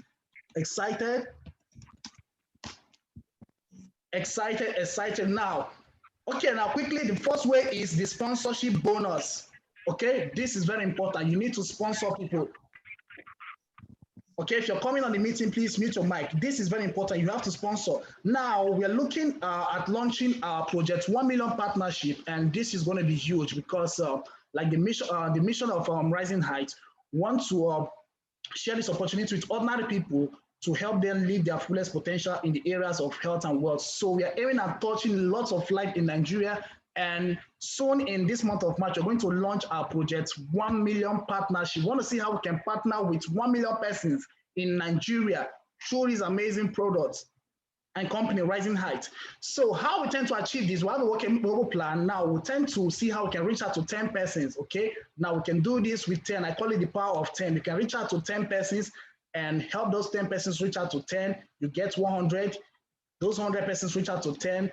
Excited now. Okay, now quickly, the first way is the sponsorship bonus. Okay, this is very important. You need to sponsor people. Okay, if you're coming on the meeting, please mute your mic. This is very important. You have to sponsor. Now, we are looking at launching our project 1 million partnership, and this is going to be huge because like the mission of Rising Heights, want to share this opportunity with ordinary people to help them live their fullest potential in the areas of health and wealth. So we are aiming at touching lots of life in Nigeria. And soon in this month of March, we're going to launch our project 1 million partnership. We want to see how we can partner with 1 million persons in Nigeria through these amazing products and company Rising Heights. So how we tend to achieve this, we have a working plan. Now we tend to see how we can reach out to 10 persons, okay? Now we can do this with 10, I call it the power of 10. You can reach out to 10 persons and help those 10 persons reach out to 10, you get 100. Those 100 persons reach out to 10,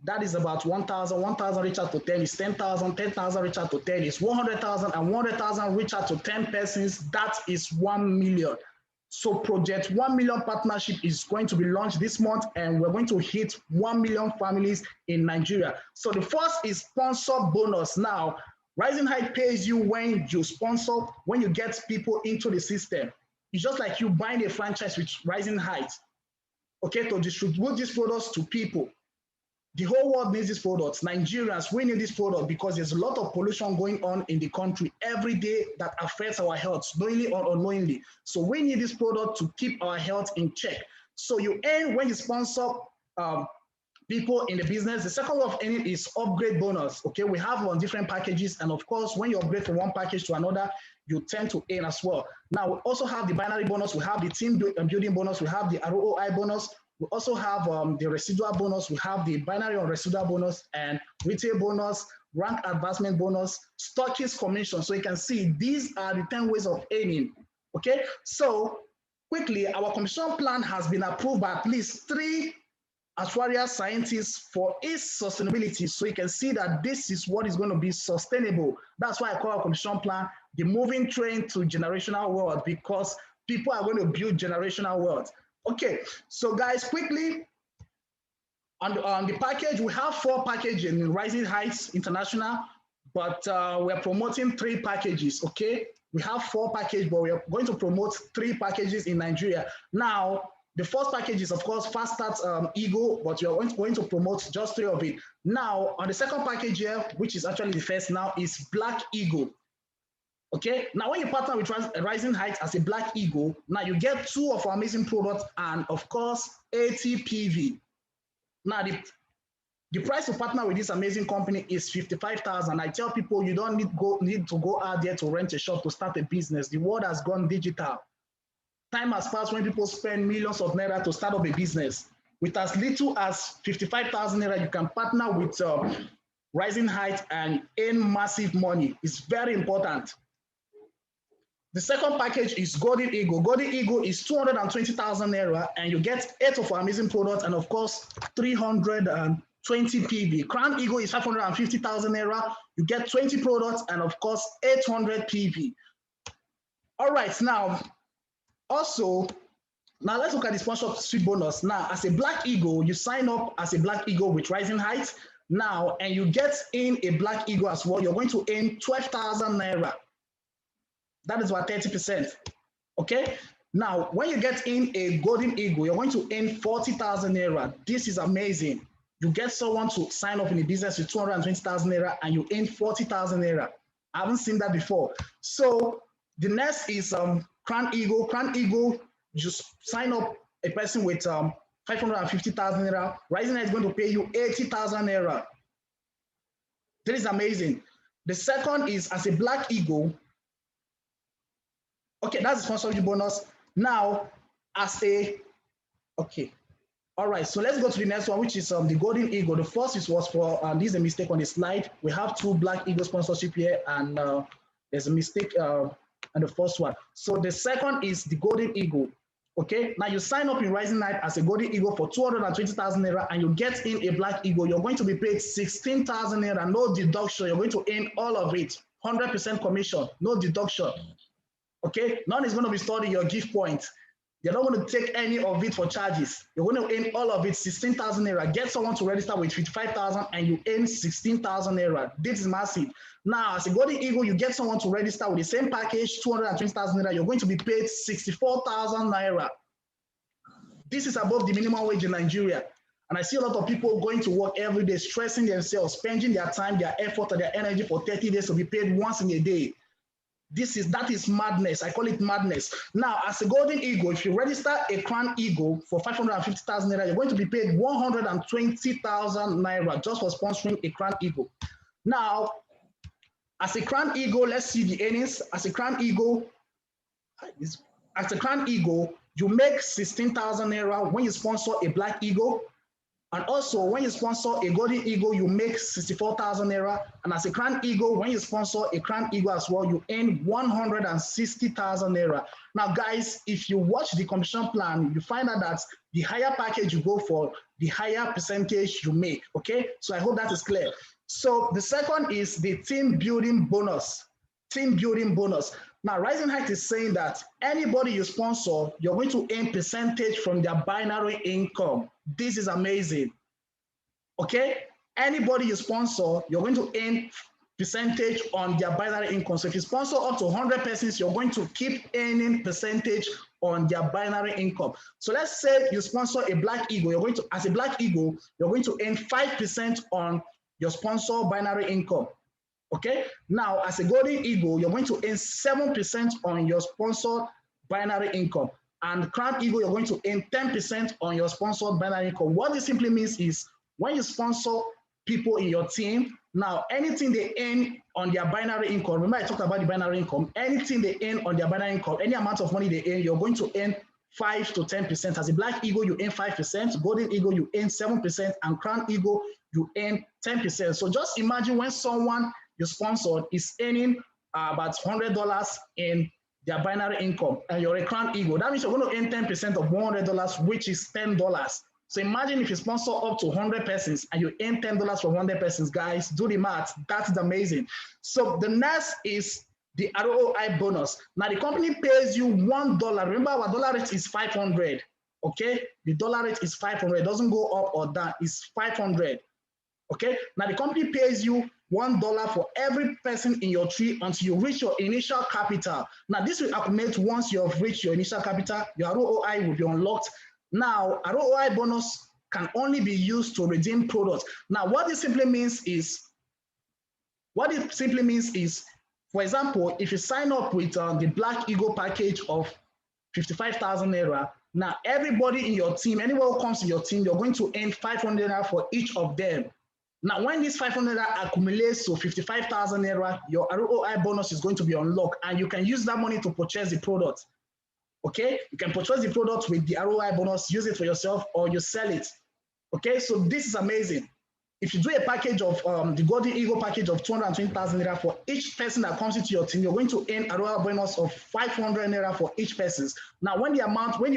that is about 1,000. 1,000 reach out to 10 is 10,000. 10,000 reach out to 10 is 100,000, and 100,000 reach out to 10 persons. That is 1 million. So Project 1 Million Partnership is going to be launched this month, and we're going to hit 1 million families in Nigeria. So the first is sponsor bonus. Now, Rising Height pays you when you sponsor, when you get people into the system. It's just like you buying a franchise with Rising Height, okay, to distribute these products to people. The whole world needs these products. Nigerians, we need this product because there's a lot of pollution going on in the country every day that affects our health, knowingly or unknowingly. So we need this product to keep our health in check. So you earn when you sponsor people in the business. The second way of earning is upgrade bonus. Okay, we have on different packages, and of course, when you upgrade from one package to another, you tend to earn as well. Now, we also have the binary bonus, we have the team building bonus, we have the ROI bonus, we also have the residual bonus, we have the binary on residual bonus, and retail bonus, rank advancement bonus, stockist commission. So you can see these are the 10 ways of earning. Okay, so quickly, our commission plan has been approved by at least 3 actuarial scientists for its sustainability. So you can see that this is what is going to be sustainable. That's why I call our commission plan the moving train to generational wealth, because people are going to build generational wealth. Okay, so guys, quickly, on the package, we have 4 packages in Rising Heights International, but we're promoting 3 packages, okay? We have 4 packages, but we're going to promote 3 packages in Nigeria. Now, the first package is, of course, Fast Start Eagle, but we are going to promote just 3 of it. Now, on the second package here, which is actually the first now, is Black Eagle. Okay, now when you partner with Rising Heights as a Black Eagle, now you get 2 of our amazing products and, of course, 80 PV. Now, the price to partner with this amazing company is 55,000. I tell people you don't need to go out there to rent a shop to start a business. The world has gone digital. Time has passed when people spend millions of naira to start up a business. With as little as 55,000 naira, you can partner with Rising Heights and earn massive money. It's very important. The second package is Golden Eagle. Golden Eagle is 220,000 naira, and you get 8 of our amazing products and, of course, 320 PV. Crown Eagle is 550,000 naira. You get 20 products and, of course, 800 PV. All right, now, also, now let's look at the sponsorship bonus. Now, as a Black Eagle, you sign up as a Black Eagle with Rising Heights now, and you get in a Black Eagle as well. You're going to earn 12,000 naira. That is about 30%. Okay. Now, when you get in a Golden Eagle, you're going to earn 40,000 naira. This is amazing. You get someone to sign up in a business with 220,000 naira, and you earn 40,000 naira. I haven't seen that before. So the next is Crown Eagle. Crown Eagle, you sign up a person with 550,000 naira. Rising Heights is going to pay you 80,000 naira. This is amazing. The second is as a Black Eagle. Okay, that's the sponsorship bonus. Now, as a, okay. All right, so let's go to the next one, which is the Golden Eagle. The first was for, this is a mistake on the slide. We have 2 Black Eagle sponsorship here, and there's a mistake on the first one. So the second is the Golden Eagle. Okay, now you sign up in Rising Heights as a Golden Eagle for 220,000 naira, and you get in a Black Eagle. You're going to be paid 16,000 naira, no deduction. You're going to earn all of it, 100% commission, no deduction. Okay, none is going to be stored in your gift point. You're not going to take any of it for charges. You're going to earn all of it, 16,000 naira. Get someone to register with 55,000 and you earn 16,000 naira. This is massive. Now, as a Golden Eagle, you get someone to register with the same package, 220,000 naira. You're going to be paid 64,000 naira. This is above the minimum wage in Nigeria. And I see a lot of people going to work every day, stressing themselves, spending their time, their effort, and their energy for 30 days to be paid once in a day. That is madness. I call it madness. Now, as a Golden Eagle, if you register a Crown Eagle for 550,000 naira, you're going to be paid 120,000 naira just for sponsoring a Crown Eagle. Now, as a Crown Eagle, let's see the earnings. As a Crown Eagle, you make 16,000 naira when you sponsor a Black Eagle. And also, when you sponsor a Golden Eagle, you make 64,000 naira. And as a Crown Eagle, when you sponsor a Crown Eagle as well, you earn 160,000 naira. Now, guys, if you watch the commission plan, you find out that the higher package you go for, the higher percentage you make. Okay, so I hope that is clear. So the second is the team building bonus. Team building bonus. Now, Rising Height is saying that anybody you sponsor, you're going to earn percentage from their binary income. This is amazing. Okay? Anybody you sponsor, you're going to earn percentage on their binary income. So if you sponsor up to 100 persons, you're going to keep earning percentage on their binary income. So let's say you sponsor a Black Eagle, you're going to, as a Black Eagle, you're going to earn 5% on your sponsor binary income. Okay, now as a Golden Eagle, you're going to earn 7% on your sponsored binary income. And Crown Eagle, you're going to earn 10% on your sponsored binary income. What this simply means is when you sponsor people in your team, now anything they earn on their binary income, remember I talked about the binary income, anything they earn on their binary income, any amount of money they earn, you're going to earn 5 to 10%. As a Black Eagle, you earn 5%, Golden Eagle, you earn 7%, and Crown Eagle, you earn 10%. So just imagine when someone you sponsored is earning about $100 in their binary income, and you're a Crown Eagle. That means you're going to earn 10% of $100, which is $10. So imagine if you sponsor up to 100 persons and you earn $10 for 100 persons, guys, do the math. That is amazing. So the next is the ROI bonus. Now the company pays you $1. Remember our dollar rate is 500. Okay, the dollar rate is 500. It doesn't go up or down. It's 500. Okay, now the company pays you $1 for every person in your tree until you reach your initial capital. Now this will accumulate once you have reached your initial capital. Your ROI will be unlocked. Now ROI bonus can only be used to redeem products. Now what this simply means is, for example, if you sign up with the Black Eagle package of 55,000 naira, now everybody in your team, anyone who comes to your team, you're going to earn 500 naira for each of them. Now, when this 500 naira accumulates to 55,000 naira, your ROI bonus is going to be unlocked, and you can use that money to purchase the product. Okay, you can purchase the product with the ROI bonus, use it for yourself, or you sell it. Okay, so this is amazing. If you do a package of the Golden Eagle package of 220,000 naira for each person that comes into your team, you're going to earn a ROI bonus of 500 naira for each person. Now, when the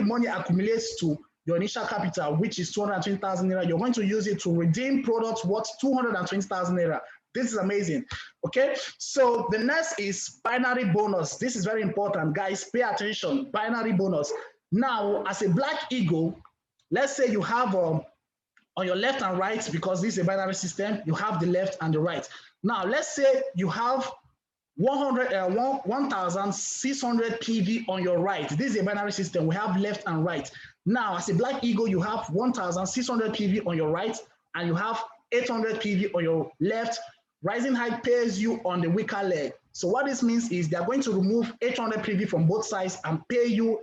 money accumulates to your initial capital, which is 220,000 naira, you're going to use it to redeem products worth 220,000 naira. This is amazing. Okay, so the next is binary bonus. This is very important, guys. Pay attention. Binary bonus. Now, as a Black Eagle, let's say you have on your left and right, because this is a binary system, you have the left and the right. Now, let's say you have 1,600 PV on your right. This is a binary system. We have left and right. Now, as a Black Eagle, you have 1,600 PV on your right, and you have 800 PV on your left. Rising Height pays you on the weaker leg. So what this means is they're going to remove 800 PV from both sides and pay you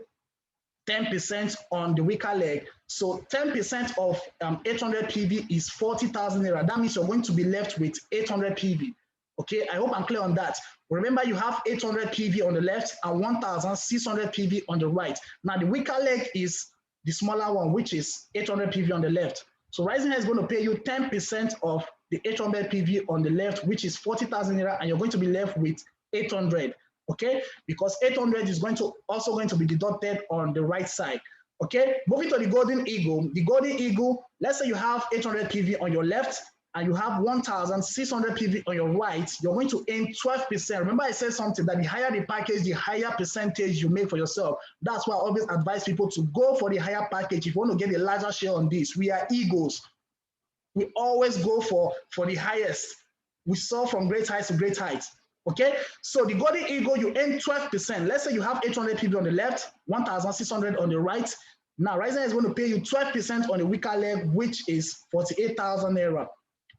10% on the weaker leg. So 10% of 800 PV is 40,000 naira. That means you're going to be left with 800 PV. Okay, I hope I'm clear on that. Remember, you have 800 PV on the left and 1,600 PV on the right. Now, the weaker leg is the smaller one, which is 800 PV on the left. So Rising Height is going to pay you 10% of the 800 PV on the left, which is 40,000 naira, and you're going to be left with 800. Okay, because 800 is also going to be deducted on the right side. Okay, moving to the Golden Eagle. The Golden Eagle, let's say you have 800 PV on your left and you have 1,600 PV on your right, you're going to earn 12%. Remember I said something that the higher the package, the higher percentage you make for yourself. That's why I always advise people to go for the higher package if you want to get a larger share on this. We are Eagles. We always go for the highest. We soar from great heights to great heights. Okay, so the Golden Eagle, you earn 12%. Let's say you have 800 PV on the left, 1,600 on the right. Now, Rising is going to pay you 12% on the weaker leg, which is 48,000 naira.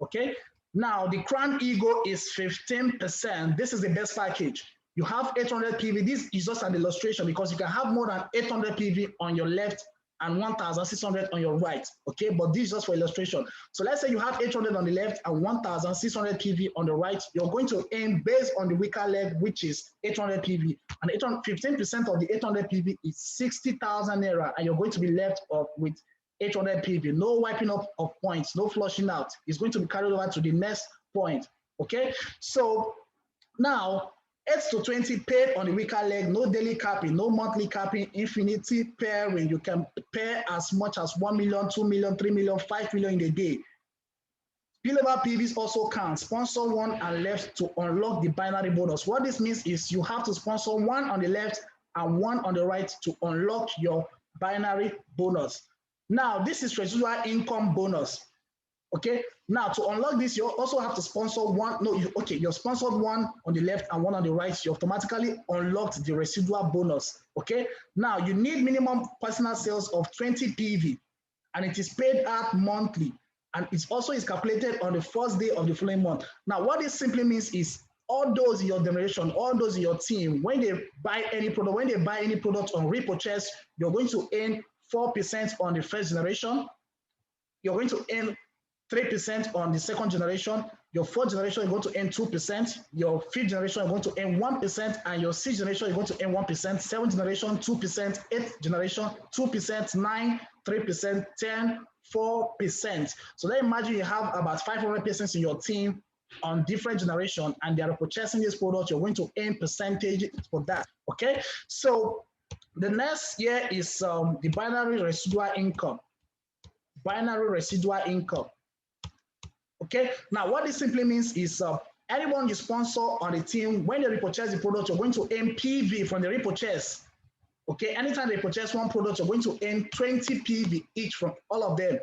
Okay, now the Crown Eagle is 15%. This is the best package. You have 800 PV. This is just an illustration because you can have more than 800 PV on your left and 1,600 on your right, okay? But this is just for illustration. So let's say you have 800 on the left and 1,600 PV on the right. You're going to aim based on the weaker leg, which is 800 PV. And 15% of the 800 PV is 60,000 naira, and you're going to be left with 800 PV. No wiping up of points, no flushing out. It's going to be carried over to the next point, okay? So now, 8 to 20 paid on the weaker leg, no daily capping, no monthly capping, infinity pairing. You can pair as much as 1 million, 2 million, 3 million, 5 million in a day. P-level PVs also count. Sponsor one and left to unlock the binary bonus. What this means is you have to sponsor one on the left and one on the right to unlock your binary bonus. Now, this is residual income bonus. Okay, now to unlock this, you also have to sponsor one. No, you're sponsored one on the left and one on the right. You automatically unlocked the residual bonus. Okay, now you need minimum personal sales of 20 PV, and it is paid out monthly, and it also is calculated on the first day of the following month. Now, what this simply means is all those in your generation, all those in your team, when they buy any product on repurchase, you're going to earn 4% on the first generation. You're going to earn 3% on the second generation. Your fourth generation is going to earn 2%. Your fifth generation is going to earn 1%, and your sixth generation is going to earn 1%. Seventh generation 2%. Eighth generation 2%. 9, 3%. 10, 4%. So then imagine you have about 500 persons in your team on different generation, and they are purchasing this product. You're going to earn percentage for that. Okay. So the next here is the binary residual income. Binary residual income. Okay, now what this simply means is anyone you sponsor on the team, when they repurchase the product, you're going to earn PV from the repurchase. Okay, anytime they purchase one product, you're going to earn 20 PV each from all of them.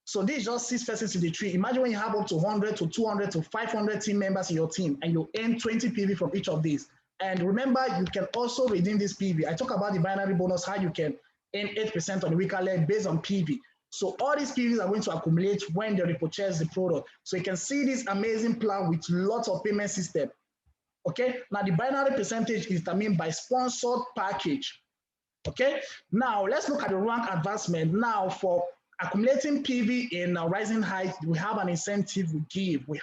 So this is just 6 persons in the tree. Imagine when you have up to 100 to 200 to 500 team members in your team, and you earn 20 PV from each of these. And remember, you can also redeem this PV. I talk about the binary bonus, how you can earn 8% on the weaker leg based on PV. So all these PVs are going to accumulate when they repurchase the product. So you can see this amazing plan with lots of payment system. Okay, now the binary percentage is determined by sponsored package. Okay, now let's look at the rank advancement. Now for accumulating PV in Rising Heights, we have an incentive we give. We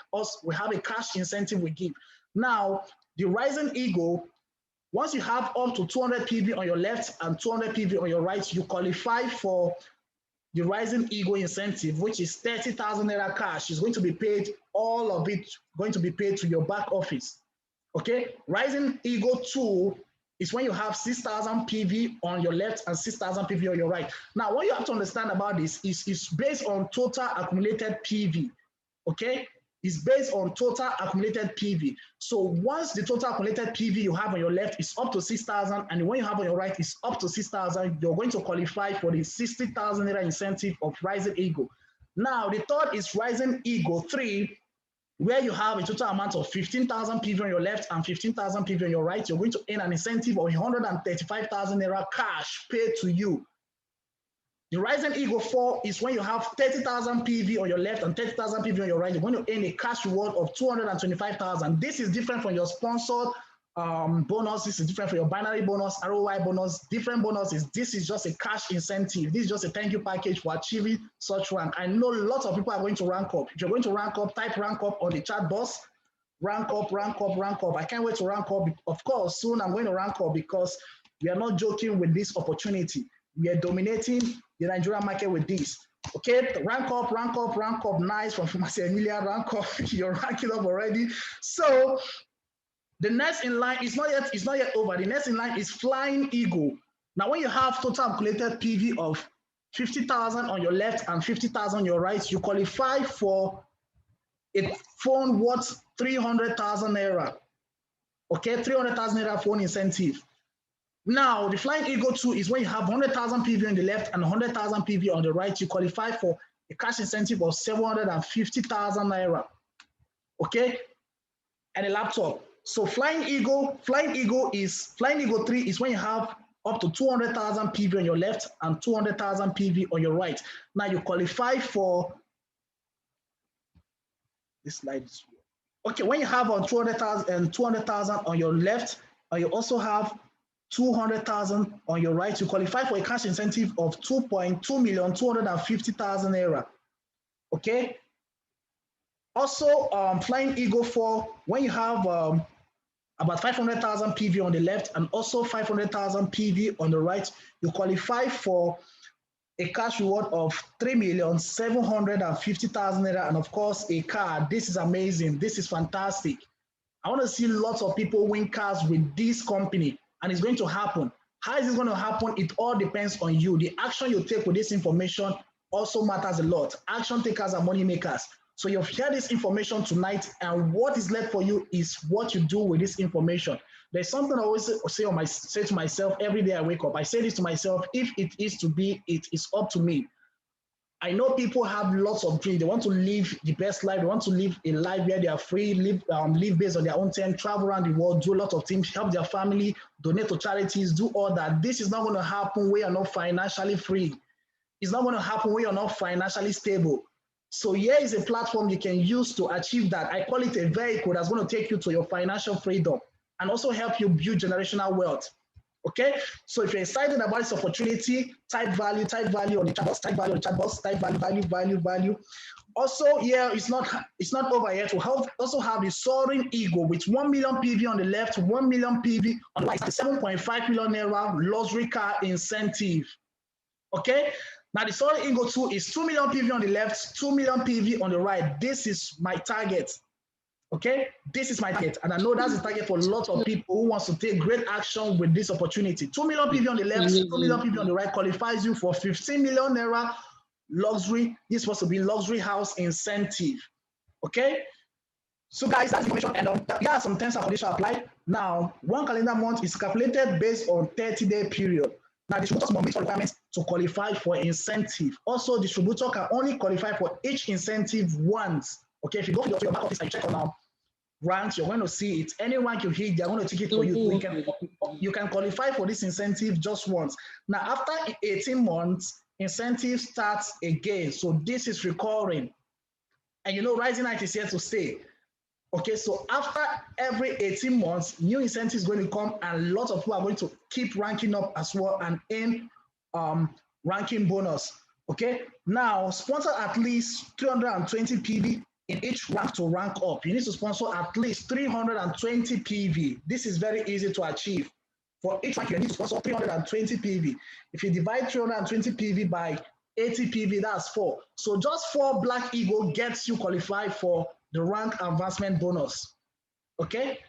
have a cash incentive we give. Now the Rising Eagle, once you have up to 200 PV on your left and 200 PV on your right, you qualify for the Rising Eagle incentive, which is 30,000 naira cash, is going to be paid, all of it going to be paid to your back office. Okay, Rising Eagle 2 is when you have 6,000 PV on your left and 6,000 PV on your right. Now, what you have to understand about this is based on total accumulated PV. Okay, it's based on total accumulated PV. So once the total accumulated PV you have on your left is up to 6,000, and the one you have on your right is up to 6,000, you're going to qualify for the 60,000 naira incentive of Rising Eagle. Now, the third is Rising Eagle 3, where you have a total amount of 15,000 PV on your left and 15,000 PV on your right. You're going to earn an incentive of 135,000 naira cash paid to you. The Rising Eagle 4 is when you have 30,000 PV on your left and 30,000 PV on your right. You're going to earn a cash reward of 225,000. This is different from your sponsored bonus. This is different from your binary bonus, ROI bonus, different bonuses. This is just a cash incentive. This is just a thank you package for achieving such rank. I know lots of people are going to rank up. If you're going to rank up, type rank up on the chat box. Rank up, rank up, rank up. I can't wait to rank up. Of course, soon I'm going to rank up because we are not joking with this opportunity. We are dominating the Nigerian market with this. Okay, rank up, rank up, rank up. Nice from Pharmacy Emilia. Rank up. You're ranking up already. So the next in line is not yet over. The next in line is Flying Eagle. Now, when you have total calculated PV of 50,000 on your left and 50,000 on your right, you qualify for a phone worth 300,000 naira. Okay, 300,000 naira phone incentive. Now, the Flying Eagle 2 is when you have 100,000 PV on the left and 100,000 PV on the right. You qualify for a cash incentive of 750,000 naira. Okay, and a laptop. So Flying Eagle 3 is when you have up to 200,000 PV on your left and 200,000 PV on your right. Now you qualify for this slide. Okay, when you have on 200,000 and 200,000 on your left, and you also have 200,000 on your right, you qualify for a cash incentive of 2,250,000 naira. Okay. Also, Flying Eagle 4, when you have about 500,000 PV on the left and also 500,000 PV on the right, you qualify for a cash reward of 3,750,000 naira, and of course a car. This is amazing. This is fantastic. I want to see lots of people win cars with this company, and it's going to happen. How is this going to happen? It all depends on you. The action you take with this information also matters a lot. Action takers are money makers. So you've shared this information tonight, and what is left for you is what you do with this information. There's something I always say to myself every day I wake up. I say this to myself: if it is to be, it is up to me. I know people have lots of dreams. They want to live the best life. They want to live a life where they are free, live based on their own terms, travel around the world, do a lot of things, help their family, donate to charities, do all that. This is not going to happen where you're not financially free. It's not going to happen where you're not financially stable. So here is a platform you can use to achieve that. I call it a vehicle that's going to take you to your financial freedom and also help you build generational wealth. Okay, so if you're excited about this opportunity, type value on the chat box, type value on the chat box, type value. Also, here it's not over yet. We also have the Soaring Eagle with 1 million PV on the left, 1 million PV on the right, 7.5 million naira luxury car incentive. Okay, now the Soaring Eagle 2 is 2 million PV on the left, 2 million PV on the right. This is my target. Okay, this is my target, and I know that's the target for a lot of people who wants to take great action with this opportunity. 2 million PV on the left, 2 million PV on the right qualifies you for 15 million naira luxury. This is supposed to be luxury house incentive. Okay, so guys, that's information, and there are some terms and conditions apply. Now, one calendar month is calculated based on 30-day period. Now, distributors must meet requirements to qualify for incentive. Also, distributor can only qualify for each incentive once. Okay, if you go to your back office and check on our ranks, you're going to see it. Any rank you hit, they're going to take it for you. You can qualify for this incentive just once. Now, after 18 months, incentive starts again. So this is recurring. And you know, Rising Height is here to stay. Okay, so after every 18 months, new incentives going to come, and lots of people are going to keep ranking up as well and earn ranking bonus. Okay, now sponsor at least 320 PV in each rank to rank up. You need to sponsor at least 320 PV. This is very easy to achieve. For each rank, you need to sponsor 320 PV. If you divide 320 PV by 80 PV, that's 4. So just 4 Black Eagle gets you qualified for the rank advancement bonus. Okay?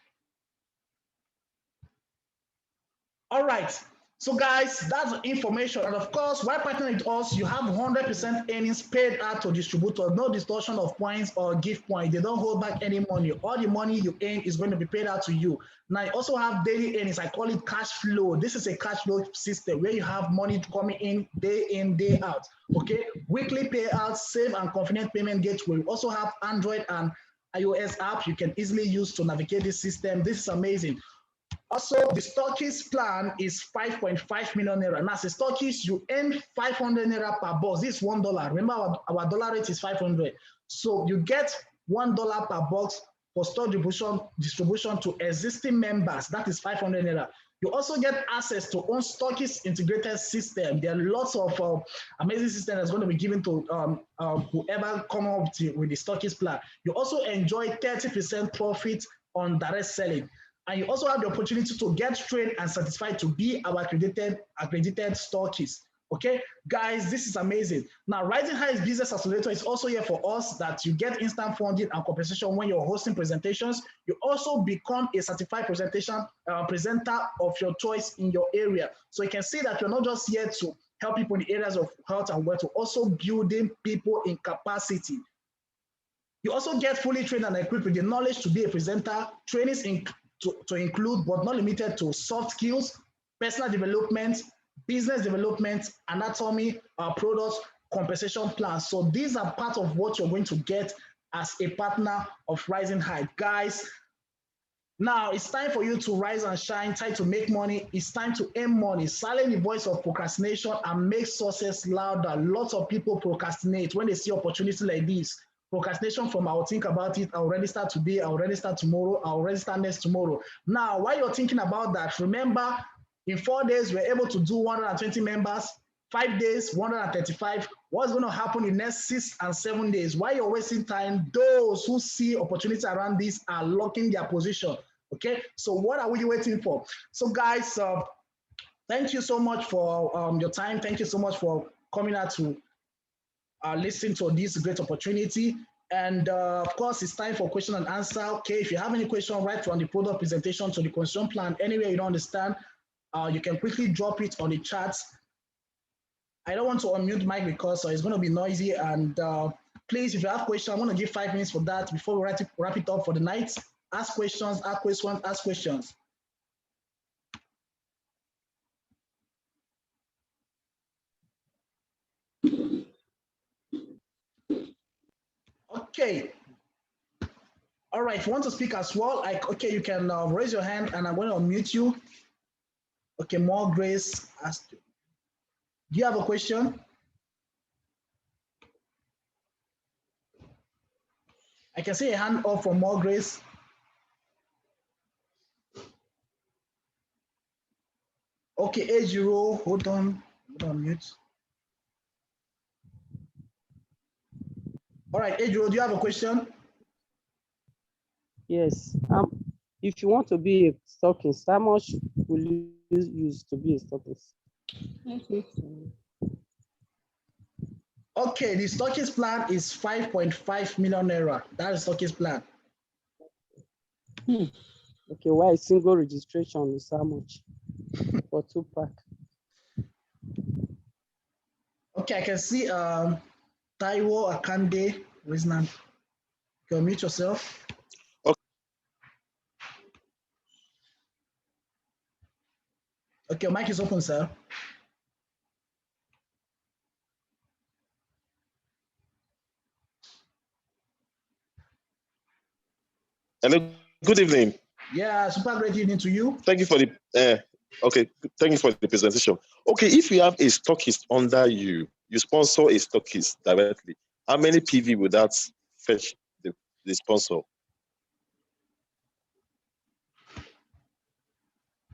All right. So guys, that's the information. And of course, while partnering with us, you have 100% earnings paid out to distributors. No distortion of points or gift points. They don't hold back any money. All the money you earn is going to be paid out to you. Now, you also have daily earnings. I call it cash flow. This is a cash flow system where you have money coming in, day out. Okay? Weekly payouts, safe and convenient payment gateway. We also have Android and iOS app you can easily use to navigate this system. This is amazing. Also, the stockist plan is 5.5 million naira. And as a stockist, you earn 500 naira per box. This is $1. Remember, our dollar rate is 500. So you get $1 per box for stock distribution to existing members. That is 500 naira. You also get access to own stockist integrated system. There are lots of amazing systems that's going to be given to whoever come up with the stockist plan. You also enjoy 30% profit on direct selling. And you also have the opportunity to get trained and certified to be our accredited stockist. Okay, guys, this is amazing. Now, Rising Heights Business Accelerator is also here for us, that you get instant funding and compensation when you're hosting presentations. You also become a certified presenter of your choice in your area. So you can see that you're not just here to help people in the areas of health and wealth, but also building people in capacity. You also get fully trained and equipped with the knowledge to be a presenter. Trainings to include, but not limited to, soft skills, personal development, business development, anatomy, products, compensation plans. So these are part of what you're going to get as a partner of Rising Height. Guys, now it's time for you to rise and shine, time to make money. It's time to earn money. Silence the voice of procrastination and make success louder. Lots of people procrastinate when they see opportunity like this. Procrastination from I'll think about it, I'll already start today, I'll already start tomorrow, I'll already start next tomorrow. Now, while you're thinking about that, remember, in 4 days, we're able to do 120 members, 5 days, 135. What's going to happen in the next 6 and 7 days? While you're wasting time, those who see opportunity around this are locking their position. Okay, so what are we waiting for? So guys, thank you so much for your time. Thank you so much for coming out to listen to this great opportunity. And of course, it's time for question and answer. Okay, if you have any question, right from the product presentation to the consumer plan, anywhere you don't understand, you can quickly drop it on the chat. I don't want to unmute Mike because it's going to be noisy, and Please, if you have questions, I want to give 5 minutes for that before we wrap it up for the night. Ask questions, ask questions, ask questions. Okay. All right, if you want to speak as well, okay, you can raise your hand and I'm going to unmute you. Okay, more Grace. Do you have a question? I can see a hand up from more Grace. Okay, Ejiro, hold on mute. All right, Ejiro, do you have a question? Yes. If you want to be a stockist, how much will you use to be a stockist? Okay, the stockist plan is 5.5 million naira. That is stockist plan. Okay, why single registration is how much for 2-pack? Okay, I can see Taiwo Akande, Wisnan. You can mute yourself. Okay, your mic is open, sir. Hello, good evening. Yeah, super great evening to you. Thank you for the thank you for the presentation. Okay, if you have a stockist under you, you sponsor a stockist directly. How many PV would that fetch the sponsor?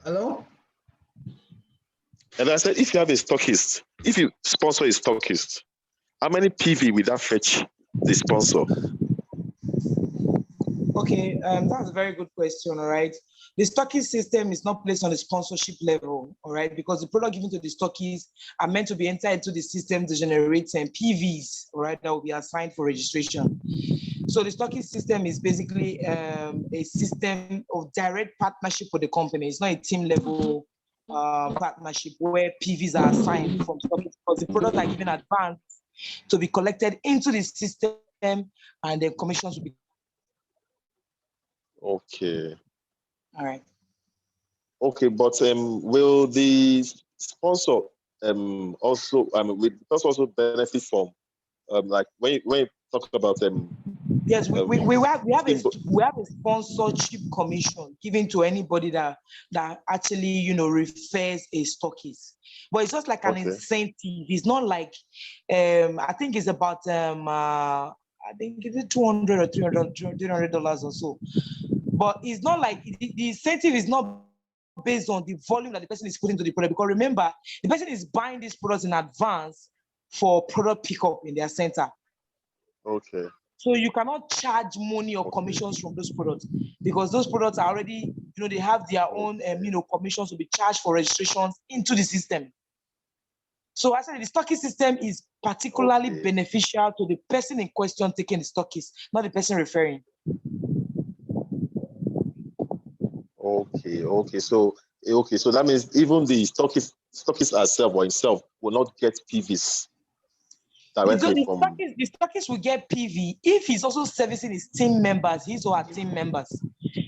Hello? And I said, if you have a stockist, if you sponsor a stockist, how many PV would that fetch the sponsor? Okay, that's a very good question, all right. The stocking system is not placed on the sponsorship level, all right, because the product given to the stockies are meant to be entered into the system to generate PVs, all right, that will be assigned for registration. So the stocking system is basically a system of direct partnership with the company. It's not a team level partnership where PVs are assigned from stockies, because the products are given advance to be collected into the system and the commissions will be. Okay. All right. Okay, but will the sponsor also will the sponsor also benefit from like when you talk about yes, we have a sponsorship commission given to anybody that actually refers a stockist, but it's just like an incentive. It's not like I think it's about I think it's $200 or $300 or so. But it's not like the incentive is not based on the volume that the person is putting into the product. Because remember, the person is buying these products in advance for product pickup in their center. Okay. So you cannot charge money or commissions from those products because those products are already, they have their own, commissions to be charged for registrations into the system. So I said the stocking system is particularly beneficial to the person in question taking the stockist, not the person referring. Okay. So that means even the stockist herself or himself will not get PVs directly from. The stockist will get PV if he's also servicing his team members, his or her team members.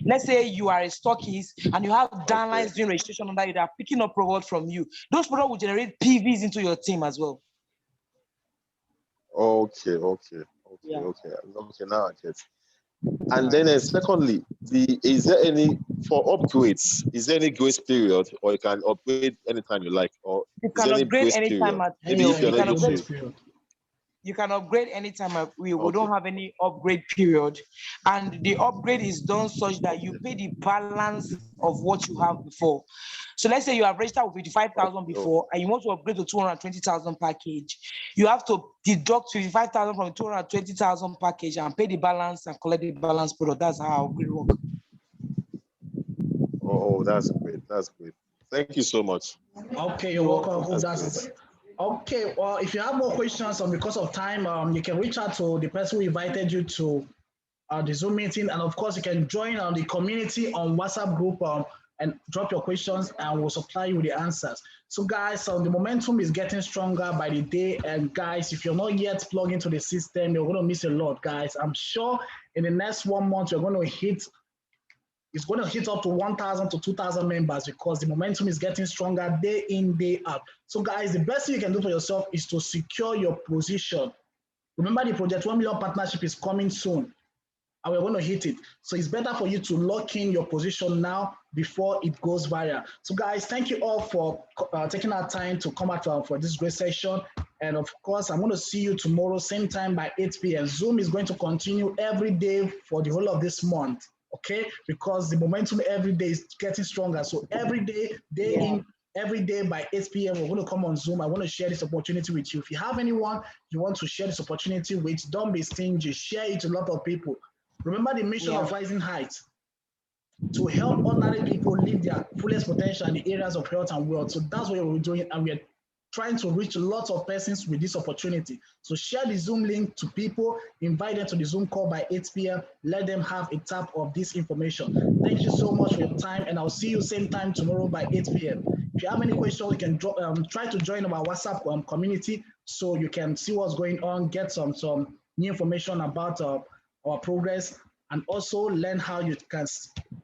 Let's say you are a stockist and you have downlines doing registration under you that are picking up product from you. Those products will generate PVs into your team as well. Okay. Now I get. And then secondly, is there any for upgrades? Is there any grace period, or you can upgrade anytime you like, or you can upgrade anytime at will? You can upgrade anytime. We don't have any upgrade period, and the upgrade is done such that you pay the balance of what you have before. So let's say you have registered with 55,000 before, and you want to upgrade to 220,000 package. You have to deduct 55,000 from 220,000 package and pay the balance and collect the balance product. That's how upgrade works. Oh, that's great. That's great. Thank you so much. Okay, you're welcome. Okay, well, if you have more questions because of time, you can reach out to the person who invited you to the Zoom meeting. And of course, you can join the community on WhatsApp group and drop your questions and we'll supply you with the answers. So guys, so the momentum is getting stronger by the day. And guys, if you're not yet plugged into the system, you're going to miss a lot, guys. I'm sure in the next 1 month, you're going to hit it's going to hit up to 1,000 to 2,000 members because the momentum is getting stronger day in, day out. So guys, the best thing you can do for yourself is to secure your position. Remember, the Project 1 Million partnership is coming soon and we're going to hit it. So it's better for you to lock in your position now before it goes viral. So guys, thank you all for taking our time to come out for this great session. And of course, I'm going to see you tomorrow, same time by 8 p.m. Zoom is going to continue every day for the whole of this month. Okay, because the momentum every day is getting stronger. So every day, in, every day by 8 p.m., we're going to come on Zoom. I want to share this opportunity with you. If you have anyone you want to share this opportunity with, don't be stingy. Share it to a lot of people. Remember the mission of Rising Heights, to help ordinary people live their fullest potential in the areas of health and wealth. So that's what we're doing, and we're trying to reach lots of persons with this opportunity. So share the Zoom link to people, invite them to the Zoom call by 8 p.m. Let them have a tap of this information. Thank you so much for your time, and I'll see you same time tomorrow by 8 p.m. If you have any questions, you can drop, try to join our WhatsApp community so you can see what's going on, get some new information about our progress, and also learn how you can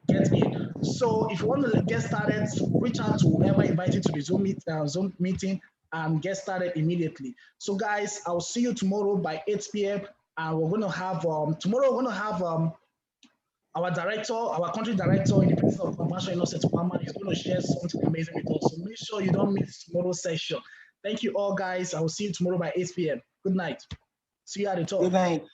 get in. So if you want to get started, reach out to whoever invited to the Zoom meeting and get started immediately. So guys, I'll see you tomorrow by 8 p.m. And we're going to have, tomorrow we're going to have our director, our country director in the place of Marshall Innocent Palmer is going to share something amazing with us. So make sure you don't miss tomorrow's session. Thank you all guys. I will see you tomorrow by 8 p.m. Good night. See you at the top. Good night.